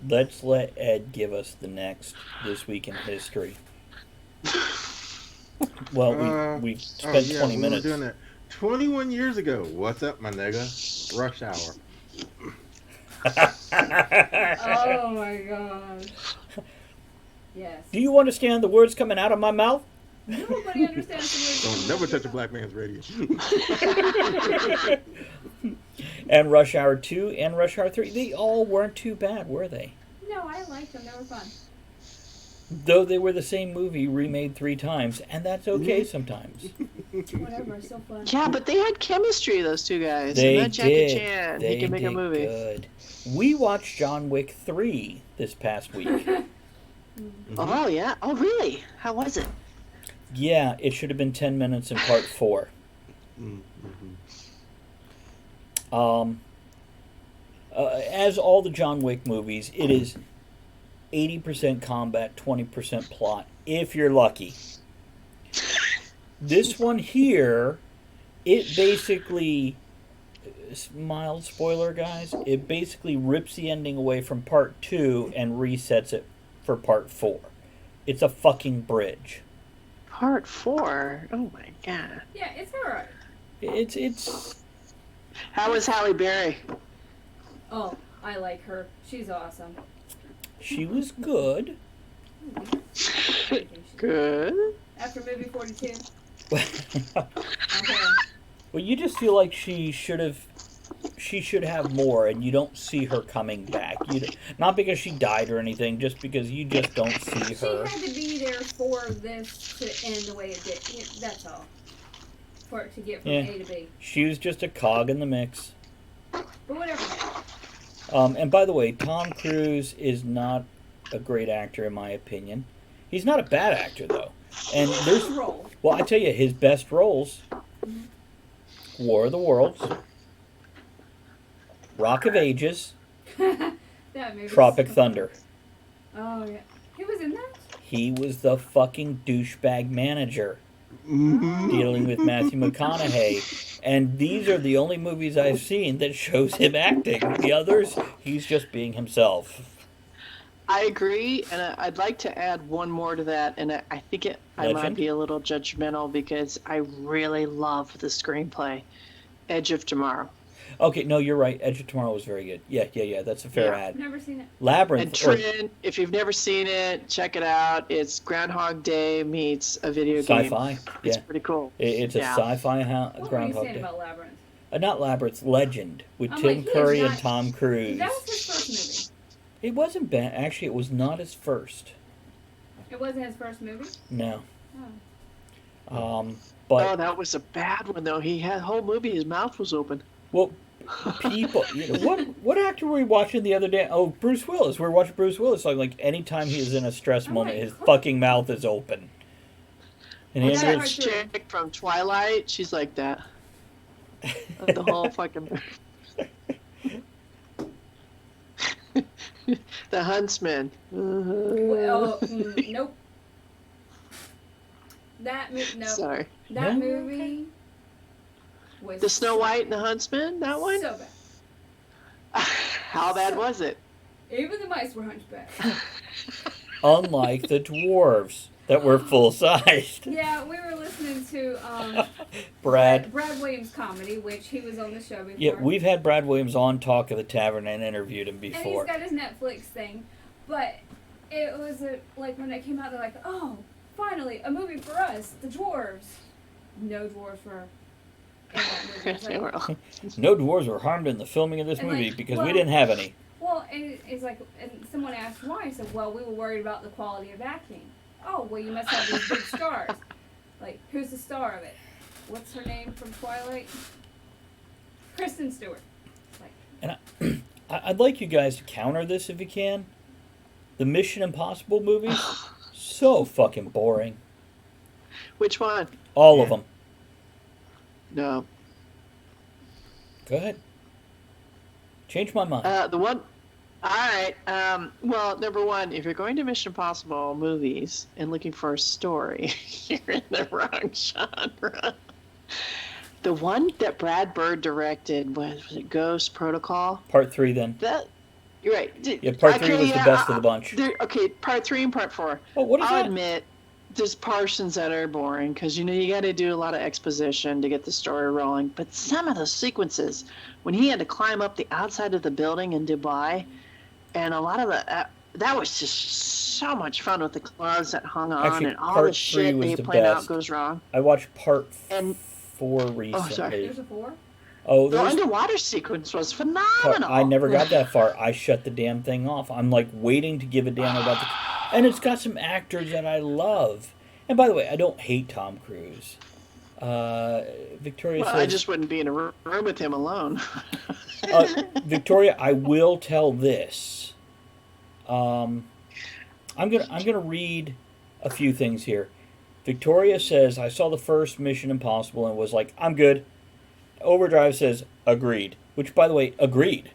let's let Ed give us the next This Week in History. Well, we spent 20 minutes. We were doing that 21 years ago. What's up, my nigga? Rush hour. Oh my god. Yes. Do you understand the words coming out of my mouth? Nobody understands the words. Don't never touch a black man's radio. And Rush Hour 2 and Rush Hour 3, they all weren't too bad, were they? No, I liked them. They were fun. Though they were the same movie remade 3 times, and that's okay sometimes. Whatever, still fun. Yeah, but they had chemistry, those two guys. They and that Jackie did. Chan, They he can make a did movie. good. We watched John Wick 3 this past week. Oh, yeah? Oh, really? How was it? Yeah, it should have been 10 minutes in part 4. As all the John Wick movies, it is 80% combat, 20% plot, if you're lucky. This one here, it basically, mild spoiler guys, it basically rips the ending away from part 2 and resets it for part 4. It's a fucking bridge. Part 4? Oh, my God. Yeah, it's alright. It's How was Halle Berry? Oh, I like her. She's awesome. she was good. Good. After movie 42. Well, Okay. you just feel like she should have more, and you don't see her coming back. Not because she died or anything, just because you just don't see She her. had to be there for this to end the way it did. Yeah, that's all. For it to get from Yeah. A to B. She was just a cog in the mix. But whatever. And by the way, Tom Cruise is not a great actor in my opinion. He's not a bad actor though. And there's Roll. well, I tell you, his best roles: War of the Worlds, Rock of Ages, That movie. Tropic Thunder. Oh yeah. He was in that? He was the fucking douchebag manager dealing with Matthew McConaughey. And these are the only movies I've seen that shows him acting. The others, he's just being himself. I agree, and I'd like to add one more to that, and I think I might Legend? be a little judgmental because I really love the screenplay, Edge of Tomorrow. Okay, no, you're right. Edge of Tomorrow was very good. Yeah, that's a fair Yeah. ad. Never seen it. Labyrinth. And Trin, if you've never seen it, check it out. It's Groundhog Day meets a video game. Sci-fi. It's Yeah. pretty cool. It's a Yeah. sci-fi What were you Groundhog saying Day. about Labyrinth? Not Labyrinth, Legend with I'm Tim like, he is Curry and not- Tom Cruise. That was his first movie. It wasn't bad. Actually, it was not his first. It wasn't his first movie? No. Oh. But Oh, that was a bad one though. He had the whole movie. His mouth was open. well, people. What actor were we watching the other day? Oh, Bruce Willis. We were watching Bruce Willis. Like anytime he is in a stress Oh moment, my his God. fucking mouth is open. And What's Andrew, that chick from Twilight? She's like that. The whole fucking. The Huntsman. Well, nope. That movie, no. Sorry. That No? movie was The Snow White and the Huntsman. That one. so bad. How bad was it? Even the mice were hunchback. unlike the dwarves that were full sized. Yeah, we were listening to Brad. Brad Williams comedy, which he was on the show before. Yeah, we've had Brad Williams on Talk of the Tavern and interviewed him And he's before. got his Netflix thing, but it was like when it came out, they're like, "Oh, finally a movie for us, the dwarves." No dwarves were in that movie. It's They like, were all- No dwarves were harmed in the filming of this And, movie like, because well- we didn't have any. well, and it's like, and someone asked why. I said, "Well, we were worried about the quality of acting." Oh, well, you must have these big stars. Like, who's the star of it? What's her name from Twilight? Kristen Stewart. It's like, I'd like you guys to counter this if you can. The Mission Impossible movies, so fucking boring. Which one? All of them. No. Go ahead. Change my mind. The one. All right. Well, number one, if you're going to Mission Impossible movies and looking for a story, you're in the wrong genre. The one that Brad Bird directed was it Ghost Protocol? Part 3 then. That you're right. Yeah, part 3 was the best of the bunch. Okay, part 3 and part 4. Oh, what is I'll that? admit, there's portions that are boring because you got to do a lot of exposition to get the story rolling. But some of those sequences, when he had to climb up the outside of the building in Dubai, and a lot of that was just so much fun with the gloves that hung on. Actually, and all part the shit 3 was they the plan out best. goes wrong. I watched part And 4 recently. sorry. There's a 4? Oh, the there's underwater sequence was part, phenomenal. I never got that far. I shut the damn thing off. I'm like waiting to give a damn about the. And it's got some actors that I love. And by the way, I don't hate Tom Cruise. Victoria Well, says. I just wouldn't be in a room with him alone. Victoria, I will tell this. I'm gonna read a few things here. Victoria says I saw the first Mission Impossible and was like, I'm good. Overdrive says agreed. Which, by the way, agreed.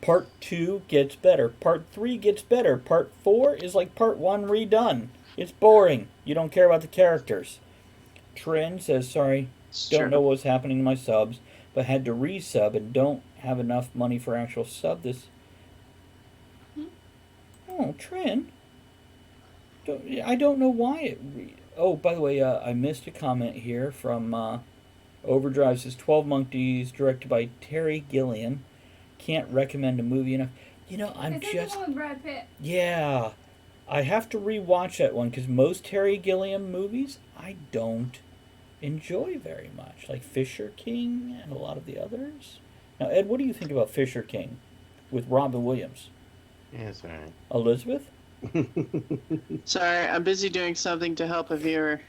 Part 2 gets better. Part 3 gets better. Part 4 is like Part 1 redone. It's boring. You don't care about the characters. Trin says, sorry, don't know what's happening to my subs, but had to resub and don't have enough money for actual sub this. Oh, Trin. I don't know why it. Oh, by the way, I missed a comment here from Overdrive. Says 12 Monkeys, directed by Terry Gilliam. Can't recommend a movie enough. You know, I'm Is that just. the one with Brad Pitt? Yeah. I have to rewatch that one because most Terry Gilliam movies I don't enjoy very much. Like Fisher King and a lot of the others. Now, Ed, what do you think about Fisher King with Robin Williams? Yeah, it's all right. Elizabeth? Sorry, I'm busy doing something to help a viewer.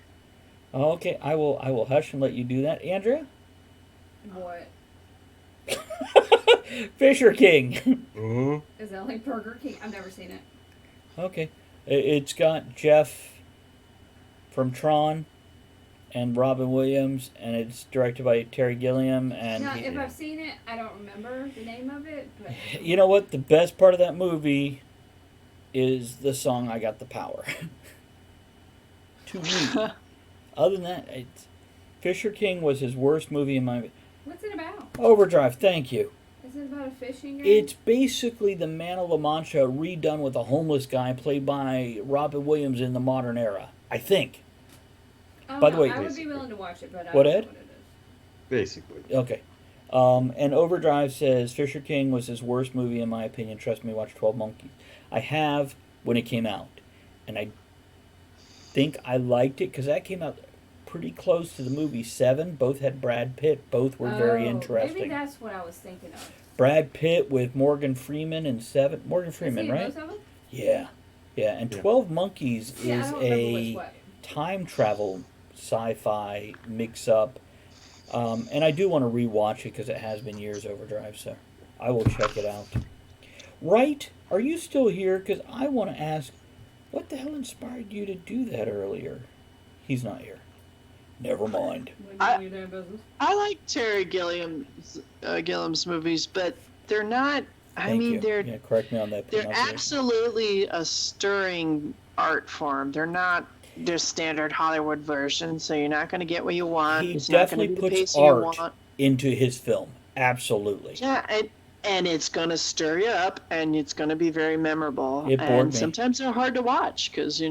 Oh, okay, I will hush and let you do that. Andrea? What? Fisher King. Mm-hmm. Is that like Burger King? I've never seen it. Okay. It's got Jeff from Tron and Robin Williams, and it's directed by Terry Gilliam. And Now, if I've seen it, I don't remember the name of it. But you know what? The best part of that movie is the song "I Got the Power." To me, other than that, Fisher King was his worst movie in my. what's it about? Overdrive. Thank you. Is it about a fishing guy? It's basically the Man of La Mancha redone with a homeless guy played by Robin Williams in the modern era. I think. Oh, by the no, way- I would be willing to watch it, but I What, don't Ed? know what it is. Basically. Okay. And Overdrive says Fisher King was his worst movie in my opinion. Trust me, watch 12 Monkeys. I have when it came out. And I think I liked it because that came out pretty close to the movie 7. Both had Brad Pitt. Both were very interesting. Maybe that's what I was thinking of. Brad Pitt with Morgan Freeman in 7. Morgan Is Freeman, he in right? both of them? Yeah. Yeah, and Yeah. 12 Monkeys Yeah, I is don't remember which a way. time travel sci-fi mix-up. And I do want to rewatch it because it has been years. Overdrive, so I will check it out. Right? Are you still here? Because I want to ask, what the hell inspired you to do that earlier? He's not here. Never mind. I- You're doing business. I like Terry Gilliam's movies, but they're not. I Thank mean, you. they're Yeah, correct me on that they're pronunciation. absolutely a stirring art form. They're not just standard Hollywood versions, so you're not going to get what you want. He It's not going definitely to be the puts pacing you art want. into his film. Absolutely. Yeah, and it's going to stir you up, and it's going to be very memorable. It bored and me. sometimes they're hard to watch because it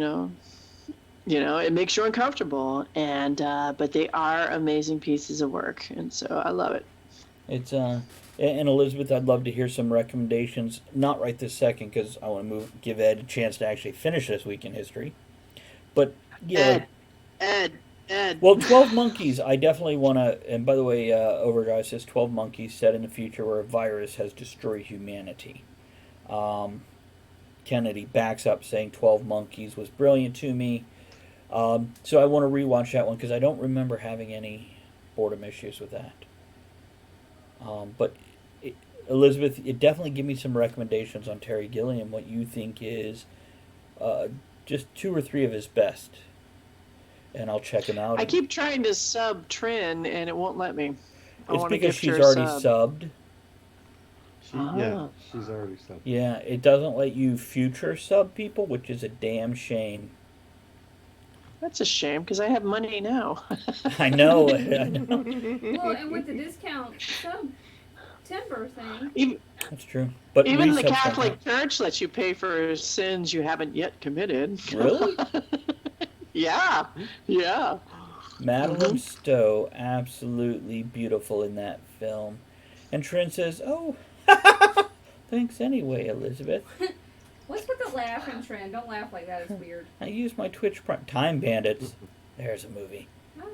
makes you uncomfortable. And but they are amazing pieces of work, and so I love it. It's and Elizabeth, I'd love to hear some recommendations. Not right this second because I want to give Ed a chance to actually finish this week in history. But yeah, Ed. well, 12 Monkeys, I definitely want to. And by the way, Overdrive says 12 Monkeys set in the future where a virus has destroyed humanity. Kennedy backs up saying 12 Monkeys was brilliant to me. So I want to rewatch that one because I don't remember having any boredom issues with that. But Elizabeth, it definitely give me some recommendations on Terry Gilliam. What you think is just 2 or 3 of his best, and I'll check him out. I keep trying to sub Trin, and it won't let me. It's because she's already subbed. Yeah, she's already subbed. Yeah, it doesn't let you future sub people, which is a damn shame. That's a shame because I have money now. I know. Well, and with the discount sub timber thing. That's true. But even the Catholic Church lets you pay for sins you haven't yet committed. Really? Yeah. Yeah. Madeline Stowe, absolutely beautiful in that film. And Trin says, "Oh, thanks anyway, Elizabeth." What's with the laughing trend? Don't laugh like that. It's weird. I use my Twitch Prime. Time Bandits. There's a movie.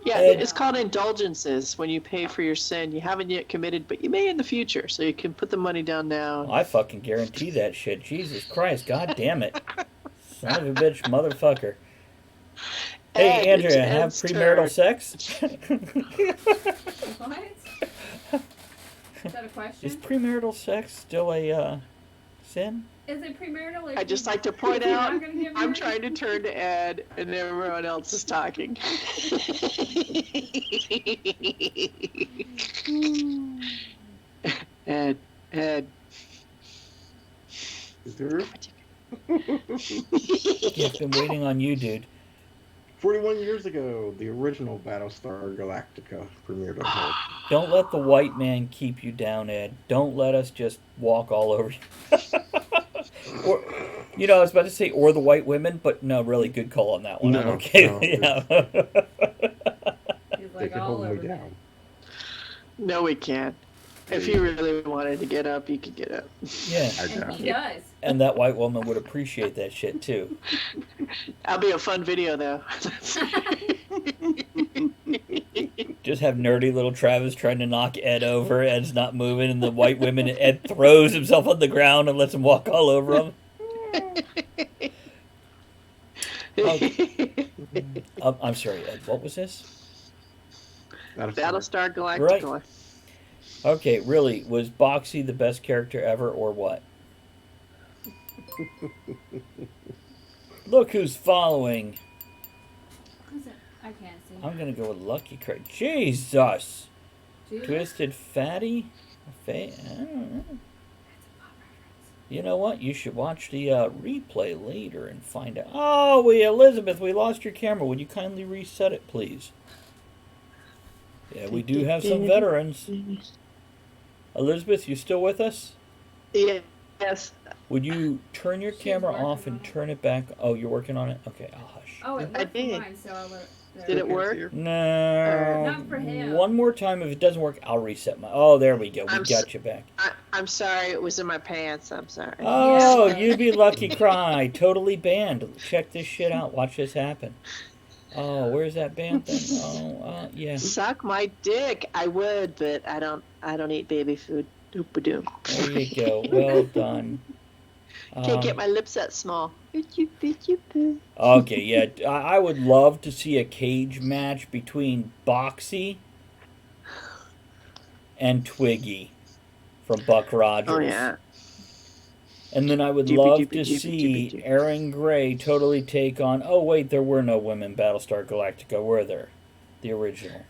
Yeah, it's called indulgences when you pay for your sin you haven't yet committed, but you may in the future, so you can put the money down now. I fucking guarantee that shit. Jesus Christ, god damn it. Son of a bitch, motherfucker. Hey, Andrea, have premarital sex? What? Is that a question? Is premarital sex still a sin? Is it premarital? I'd just like to point out, I'm trying to turn to Ed, and everyone else is talking. Ed. Is there? Yeah, I've been waiting on you, dude. 41 years ago, the original Battlestar Galactica premiered on Hold. Don't let the white man keep you down, Ed. Don't let us just walk all over you. Or, you know, I was about to say, or the white women, but no, really good call on that one. I'm okay. Yeah. They can hold me down. No, we can't. If you really wanted to get up, you could get up. Yeah. And he does. And that white woman would appreciate that shit, too. That'll be a fun video, though. Just have nerdy little Travis trying to knock Ed over. Ed's not moving, and the white women, Ed throws himself on the ground and lets him walk all over him. I'm sorry, Ed. What was this? Battlestar Galactica. Right. Okay, really, was Boxy the best character ever, or what? Look who's following. Who's it? I can't see. I'm gonna go with Lucky Craig. Jesus! Dude. Twisted Fatty? I don't know. You know what? You should watch the replay later and find out. Oh, Elizabeth, we lost your camera. Would you kindly reset it, please? Yeah, we do have some veterans. Elizabeth, you still with us? Yes. Would you turn your camera off and turn it back? Oh, you're working on it? Okay, I'll hush. Oh, it worked for mine, so I'll let it. Did it work? No. Not for him. One more time. If it doesn't work, I'll reset my... Oh, there we go. We got you back. I'm sorry. It was in my pants. I'm sorry. Oh, you'd be lucky, cry. Totally banned. Check this shit out. Watch this happen. Oh, where's that band thing? Oh, yeah. Suck my dick. I would, but I don't eat baby food. Doop-a-doom. There you go. Well done. Can't get my lips that small. Okay, yeah. I would love to see a cage match between Boxy and Twiggy from Buck Rogers. Oh, yeah. And then I would love to see Aaron Gray totally take on... Oh, wait, there were no women Battlestar Galactica, were there? The original.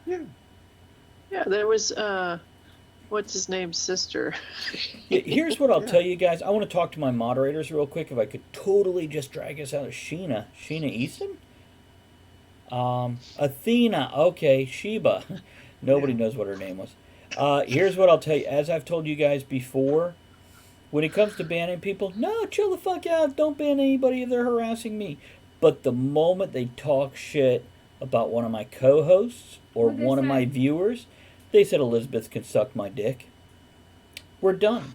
Yeah. Yeah, there was... what's his name's sister? Here's what I'll tell you guys. I want to talk to my moderators real quick. If I could totally just drag us out of Sheena. Sheena Easton? Athena. Okay, Sheba. Nobody knows what her name was. Here's what I'll tell you. As I've told you guys before, when it comes to banning people, no, chill the fuck out. Don't ban anybody if they're harassing me. But the moment they talk shit about one of my co-hosts or one of my viewers... They said Elizabeth can suck my dick. We're done.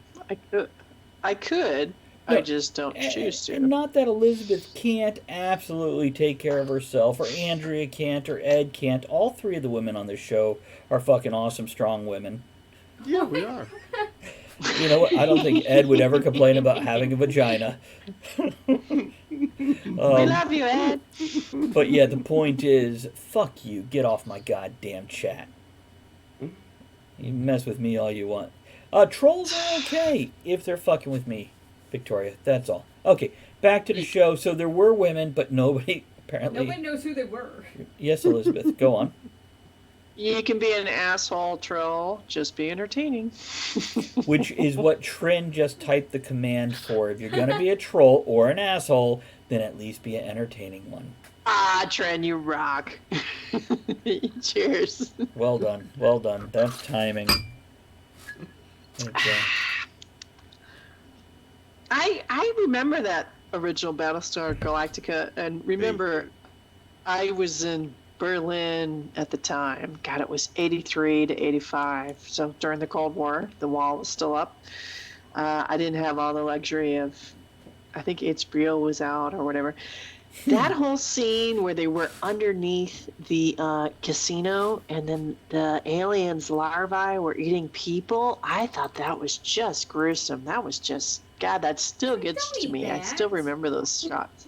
I could. No, I just don't choose to. Not that Elizabeth can't absolutely take care of herself, or Andrea can't, or Ed can't. All 3 of the women on this show are fucking awesome, strong women. Yeah, we are. You know what? I don't think Ed would ever complain about having a vagina. We love you, Ed. But yeah, the point is, fuck you. Get off my goddamn chat. You mess with me all you want. Trolls are okay if they're fucking with me, Victoria. That's all. Okay, back to the show. So there were women, but nobody apparently. Nobody knows who they were. Yes, Elizabeth, go on. You can be an asshole troll, just be entertaining. Which is what Trin just typed the command for. If you're going to be a troll or an asshole, then at least be an entertaining one. Ah, Tren, you rock. Cheers. Well done. Well done. That's timing. Okay. I remember that original Battlestar Galactica, and remember, I was in Berlin at the time. God, it was 83 to 85. So during the Cold War, the wall was still up. I didn't have all the luxury of, I think HBO was out or whatever. That whole scene where they were underneath the casino and then the aliens' larvae were eating people, I thought that was just gruesome. That was just, God, that still gets Don't to eat me. I that. still remember those shots.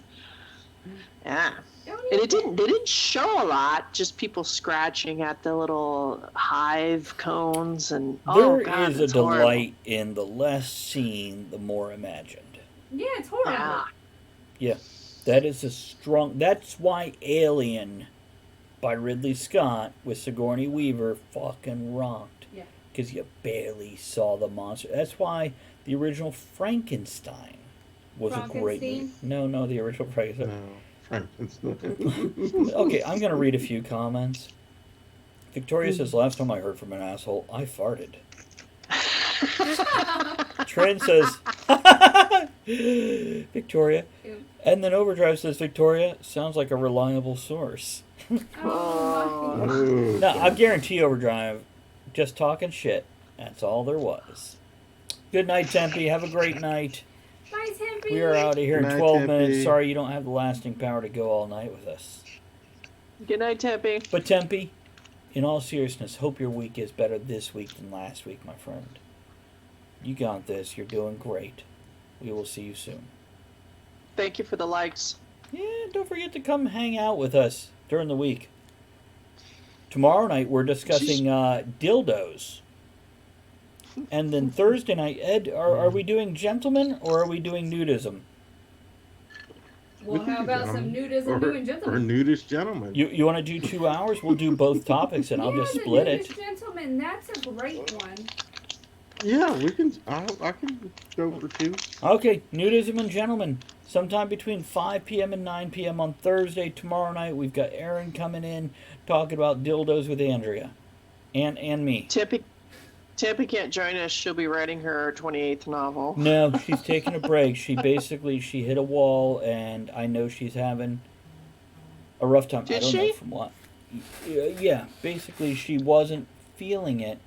Yeah. Don't And even- they didn't show a lot, just people scratching at the little hive cones and There God, is a it's horrible. delight in the less seen, the more imagined. Yeah, it's horrible. Ah, Yeah. That is a strong. That's why Alien by Ridley Scott with Sigourney Weaver fucking rocked. Yeah. Because you barely saw the monster. That's why the original Frankenstein was a great movie. Frankenstein? No, the original Frankenstein. No, Frankenstein. Okay, I'm going to read a few comments. Victoria says, last time I heard from an asshole, I farted. Trent says, Victoria. Ew. And then Overdrive says, Victoria, sounds like a reliable source. Oh, Ooh. No, I guarantee Overdrive, just talking shit. That's all there was. Good night, Tempe. Have a great night. Bye, Tempe. We are out of here in Good night, 12 Tempe. minutes. Sorry you don't have the lasting power to go all night with us. good night, Tempe. But Tempe, in all seriousness, hope your week is better this week than last week, my friend. You got this. You're doing great. We will see you soon. Thank you for the likes. Yeah, don't forget to come hang out with us during the week. Tomorrow night we're discussing dildos. And then Thursday night, Ed, are we doing gentlemen or are we doing nudism? Well, how about some nudism or, doing or gentlemen? nudist gentlemen. You want to do 2 hours? We'll do both topics and I'll just the split nudist it. Gentleman, that's a great one. Yeah, we can. I can go for 2. Okay, nudism and gentlemen. Sometime between 5 p.m. and 9 p.m. on Thursday. Tomorrow night, we've got Aaron coming in talking about dildos with Andrea. And me. Tempe can't join us. She'll be writing her 28th novel. No, she's taking a break. She hit a wall, and I know she's having a rough time. I Did don't know she? from what. Yeah, basically she wasn't feeling it.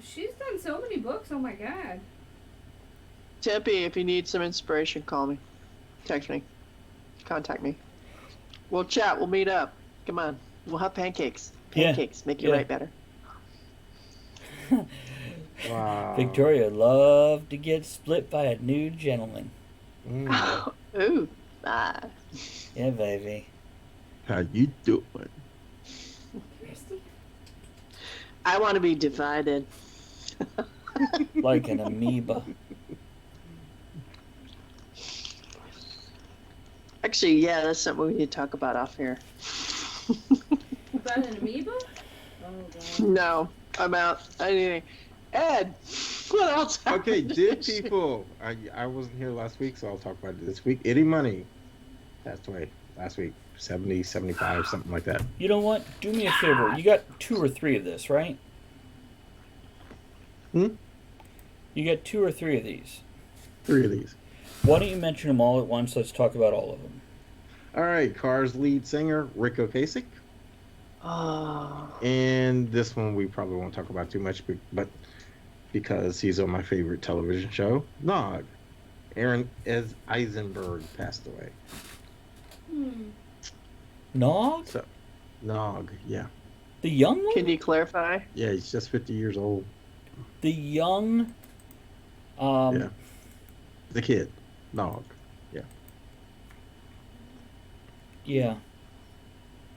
She's done so many books. Oh my god. Tempe, if you need some inspiration, call me. Text me. Contact me. We'll chat. We'll meet up. Come on. We'll have pancakes. Yeah. Pancakes. Make you Yeah. write better. Wow. Victoria loved to get split by a nude gentleman. Mm. Ooh. Ah. Yeah, baby. How you doing? Christy. I want to be divided. Like an amoeba. Actually, yeah, that's something we need to talk about off here. About an amoeba? Oh god. No, I'm out. Anything. Ed, what else? Okay, happened? dead people. I wasn't here last week, so I'll talk about it this week. Eddie Money passed away last week. 70, 75, something like that. You know what? Do me a favor. You got 2 or 3 of this, right? Hmm? You got 2 or 3 of these. 3 of these. Why don't you mention them all at once? Let's talk about all of them. All right, Cars lead singer Rick Ocasek. Oh. And this one we probably won't talk about too much, but because he's on my favorite television show, Nog. Aaron Eisenberg passed away. Nog? So, Nog, yeah. The young one? Can you clarify? Yeah, he's just 50 years old. The young... Yeah. The kid, Nog. Yeah. Yeah.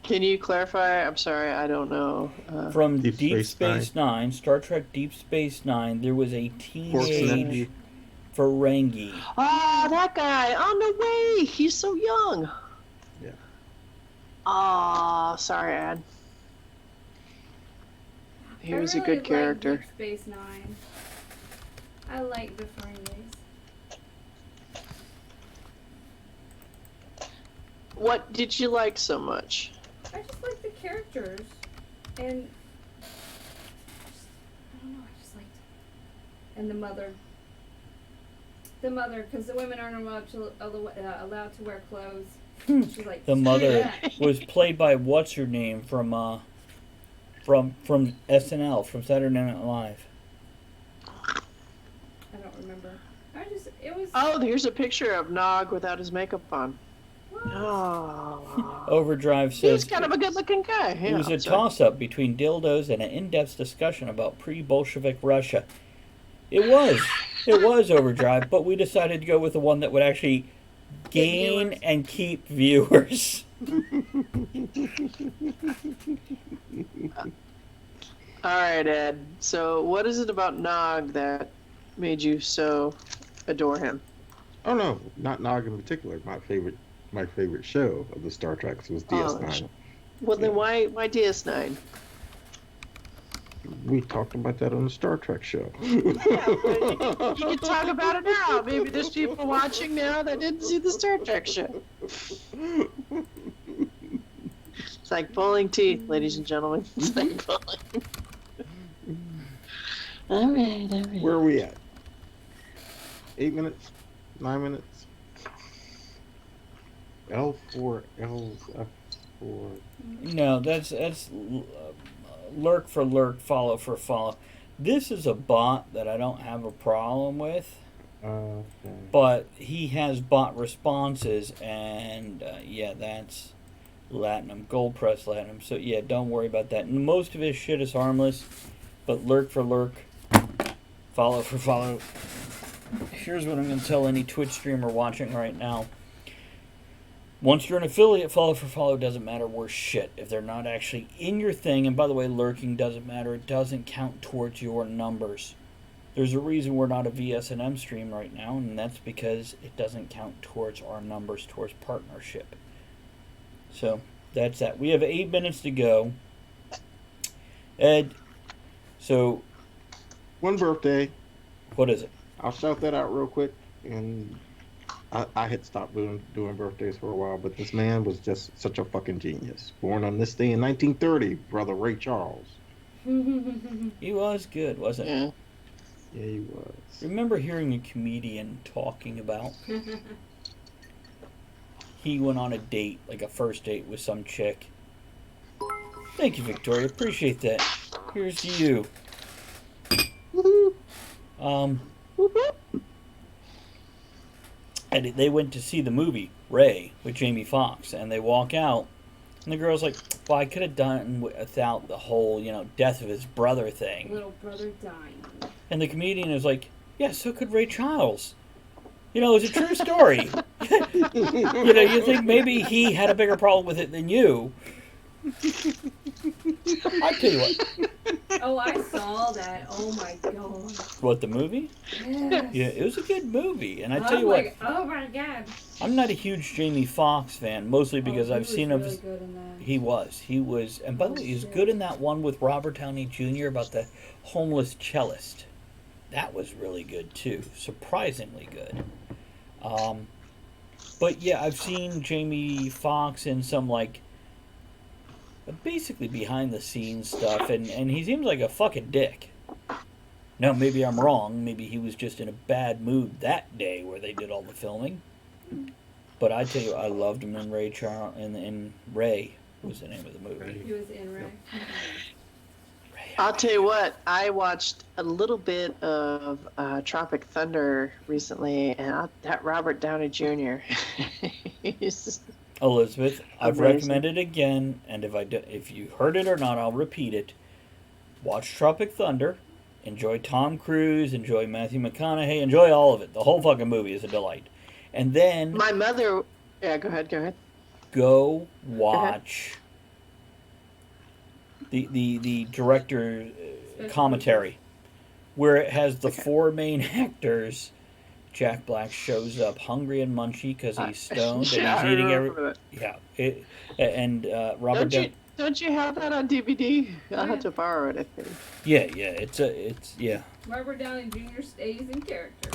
Can you clarify? I'm sorry, I don't know. From Deep Deep Space Space Nine, Star Trek Deep Space Nine, there was a Pork's teenage nephew. Ferengi. Oh, that guy! Oh, no way! He's so young. Yeah. Oh, sorry, Ad. He was a good character. Like Deep Space Nine. I like the Ferengis. What did you like so much? I just like the characters, and I don't know. I just liked it. And the mother. The mother, because the women aren't allowed to wear clothes. She's like, The "Screw mother that." was played by what's her name from SNL, from Saturday Night Live. I don't remember. It was. Oh, here's a picture of Nog without his makeup on. What? Oh. Overdrive He's says kind of a good-looking guy. it was a toss-up between dildos and an in-depth discussion about pre-Bolshevik Russia. It was Overdrive, but we decided to go with the one that would actually gain viewers. and keep viewers. All right, Ed. So, what is it about Nog that made you so adore him? Oh no, not Nog in particular. My favorite show of the Star Treks was DS9. Well, then why DS9? We talked about that on the Star Trek show. Yeah, but you can talk about it now. Maybe there's people watching now that didn't see the Star Trek show. It's like pulling teeth, ladies and gentlemen. It's like pulling. All right. Where are we at? 8 minutes? 9 minutes? L4, L's F4. No, that's lurk for lurk, follow for follow. This is a bot that I don't have a problem with, Okay. but he has bot responses, and yeah, that's Latinum, gold press Latinum. So yeah, don't worry about that. Most of his shit is harmless, but lurk for lurk, follow for follow. Here's what I'm going to tell any Twitch streamer watching right now. Once you're an affiliate, follow for follow doesn't matter worth shit if they're not actually in your thing. And by the way, lurking doesn't matter. It doesn't count towards your numbers. There's a reason we're not a VSNM stream right now, and that's because it doesn't count towards our numbers, towards partnership. So that's that. We have 8 minutes to go. Ed, so One birthday. what is it? I'll shout that out real quick. And I had stopped doing birthdays for a while, but this man was just such a fucking genius. Born on this day in 1930, Brother Ray Charles. He was good, wasn't he? Yeah. Yeah, he was. Remember hearing a comedian talking about he went on a date, like a first date with some chick. Thank you, Victoria. Appreciate that. Here's to you. And they went to see the movie Ray with Jamie Foxx, and they walk out, and the girl's like, "Well, I could have done without the whole, death of his brother thing." Little brother dying. And the comedian is like, "Yeah, so could Ray Charles. It's a true story." You think maybe he had a bigger problem with it than you. I tell you what. Oh, I saw that. Oh my god. What, the movie? Yes. Yeah, it was a good movie. And I was tell you what, like, oh my god. I'm not a huge Jamie Foxx fan, mostly because I've seen him. Really good in that. He was, and by the way, he was good in that one with Robert Downey Jr. about the homeless cellist. That was really good too, surprisingly good. But yeah, I've seen Jamie Foxx in some basically behind the scenes stuff, and he seems like a fucking dick. Now maybe I'm wrong. Maybe he was just in a bad mood that day where they did all the filming. But I tell you, I loved him in Ray Charles, and Ray was the name of the movie. He was in Ray. I'll tell you what, I watched a little bit of Tropic Thunder recently, and that Robert Downey Jr. he's Elizabeth, I've amazing. recommended it again, and if you heard it or not, I'll repeat it. Watch Tropic Thunder. Enjoy Tom Cruise. Enjoy Matthew McConaughey. Enjoy all of it. The whole fucking movie is a delight. And then My mother. Yeah, go ahead. go watch the director commentary, where it has the four main actors. Jack Black shows up hungry and munchy because he's stoned and Yeah, he's I eating remember that. and Robert Don't you have that on DVD? I'll have to borrow it, I think. yeah. Robert Downey Jr. stays in character.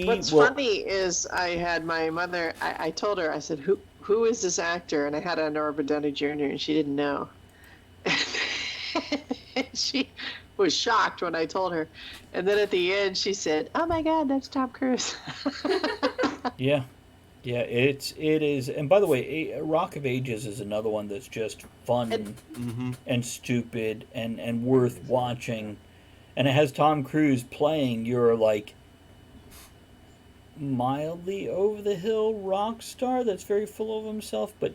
What's funny is I had my mother. I told her, I said, "Who is this actor?" And I had on Robert Downey Jr. and she didn't know. She was shocked when I told her, and then at the end she said, "Oh my God, that's Tom Cruise." Yeah, it is. And by the way, Rock of Ages is another one that's just fun and stupid and worth watching, and it has Tom Cruise playing your like mildly over the hill rock star that's very full of himself, but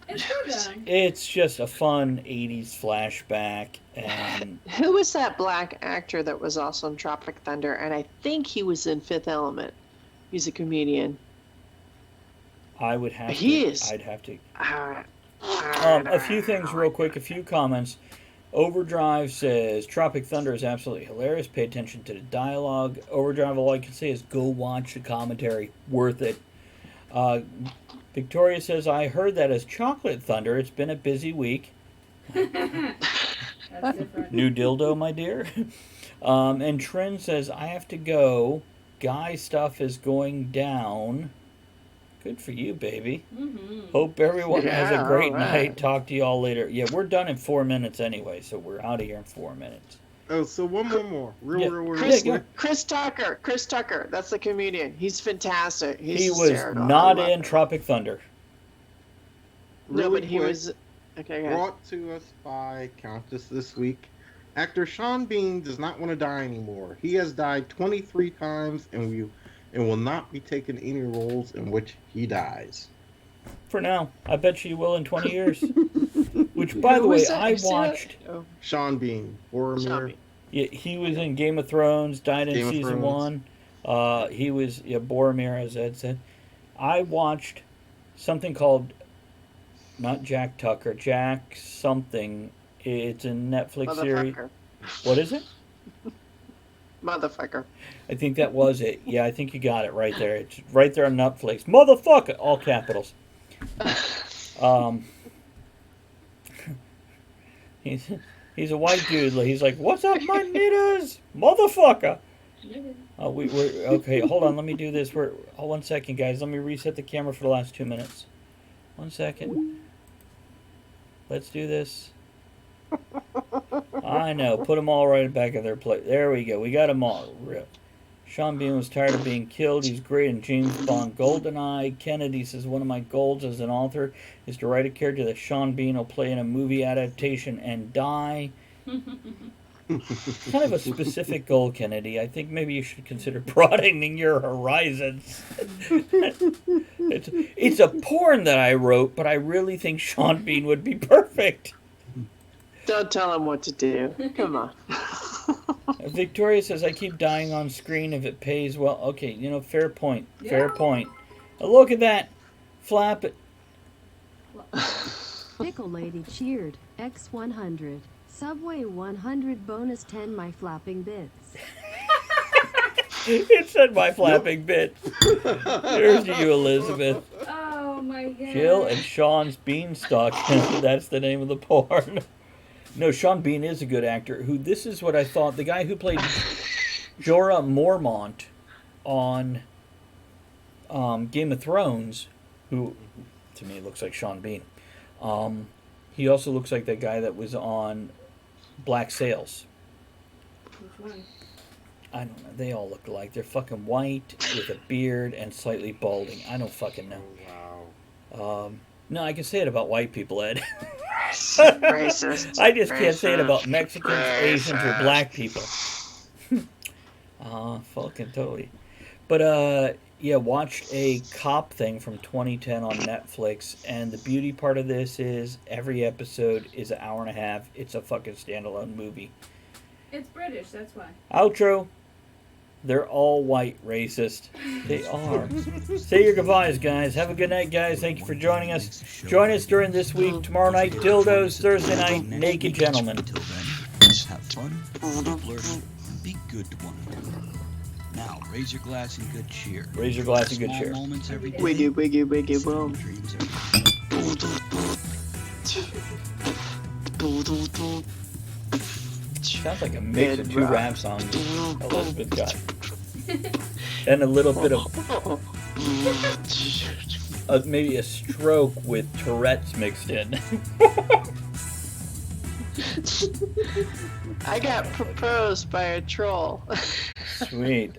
it's just a fun 80s flashback. And who was that black actor that was also in Tropic Thunder? And I think he was in Fifth Element. He's a comedian. I would have he to. Is. I'd have to. A few things real quick. A few comments. Overdrive says Tropic Thunder is absolutely hilarious. Pay attention to the dialogue. Overdrive, all I can say is go watch the commentary. Worth it. Victoria says, I heard that as Chocolate Thunder. It's been a busy week. That's different. New dildo, my dear. And Trin says, I have to go. Guy stuff is going down. Good for you, baby. Mm-hmm. Hope everyone has a great night. Talk to you all later. Yeah, we're done in 4 minutes anyway, so we're out of here in 4 minutes. Oh, so one more. Real Chris Tucker. Chris Tucker. That's the comedian. He's fantastic. He was not in Tropic Thunder. No, but he was. Okay, brought to us by Countess this week. Actor Sean Bean does not want to die anymore. He has died 23 times and will not be taking any roles in which he dies. For now. I bet you will in 20 years. Which, by the way, I watched. Sean Bean. Boromir. Yeah, he was in Game of Thrones, died in season 1. He was Boromir, as Ed said. I watched something called, not Jack Tucker, Jack something. It's a Netflix series. What is it? Motherfucker. I think that was it. Yeah, I think you got it right there. It's right there on Netflix. Motherfucker! All capitals. He's a white dude. He's like, what's up, my niggers? Motherfucker! We're okay, hold on. Let me do this. 1 second, guys. Let me reset the camera for the last 2 minutes. 1 second. Let's do this. I know. Put them all right back in their place. There we go. We got them all. Sean Bean was tired of being killed. He's great in James Bond GoldenEye. Kennedy says, one of my goals as an author is to write a character that Sean Bean will play in a movie adaptation and die. Kind of a specific goal, Kennedy. I think maybe you should consider broadening your horizons. It's a porn that I wrote, but I really think Sean Bean would be perfect. Don't tell him what to do. Come on. Victoria says, I keep dying on screen if it pays well. Okay, fair point. Fair point. Look at that. Flap it. Pickle Lady cheered. X100. Subway 100 bonus 10 my flapping bits. It said my flapping bit. Here's to you, Elizabeth. Oh my god. Jill and Sean's Beanstalk. That's the name of the porn. No, Sean Bean is a good actor. This is what I thought. The guy who played Jorah Mormont on Game of Thrones, who to me looks like Sean Bean. He also looks like that guy that was on Black Sails. Which one? I don't know. They all look alike. They're fucking white with a beard and slightly balding. I don't fucking know. Wow. No, I can say it about white people, Ed. Racist. I just can't say it about Mexicans, Asians, or black people. Fucking totally. But, yeah, watched a cop thing from 2010 on Netflix, and the beauty part of this is every episode is an hour and a half. It's a fucking standalone movie. It's British, that's why. Outro. They're all white, racist. They are. Say your goodbyes, guys. Have a good night, guys. Thank you for joining us. Join us during this week. Tomorrow night, dildos. Thursday night, naked gentlemen. Until then, have fun, keep learning, and be good to one another. Now, raise your glass in good cheer. Raise your glass in good Small cheer. moments every day. Wiggy, wiggy, wiggy, boom. Dreams every day. Sounds like a mix of two rap songs Elizabeth got. And a little bit of maybe a stroke with Tourette's mixed in. I got proposed by a troll. Sweet.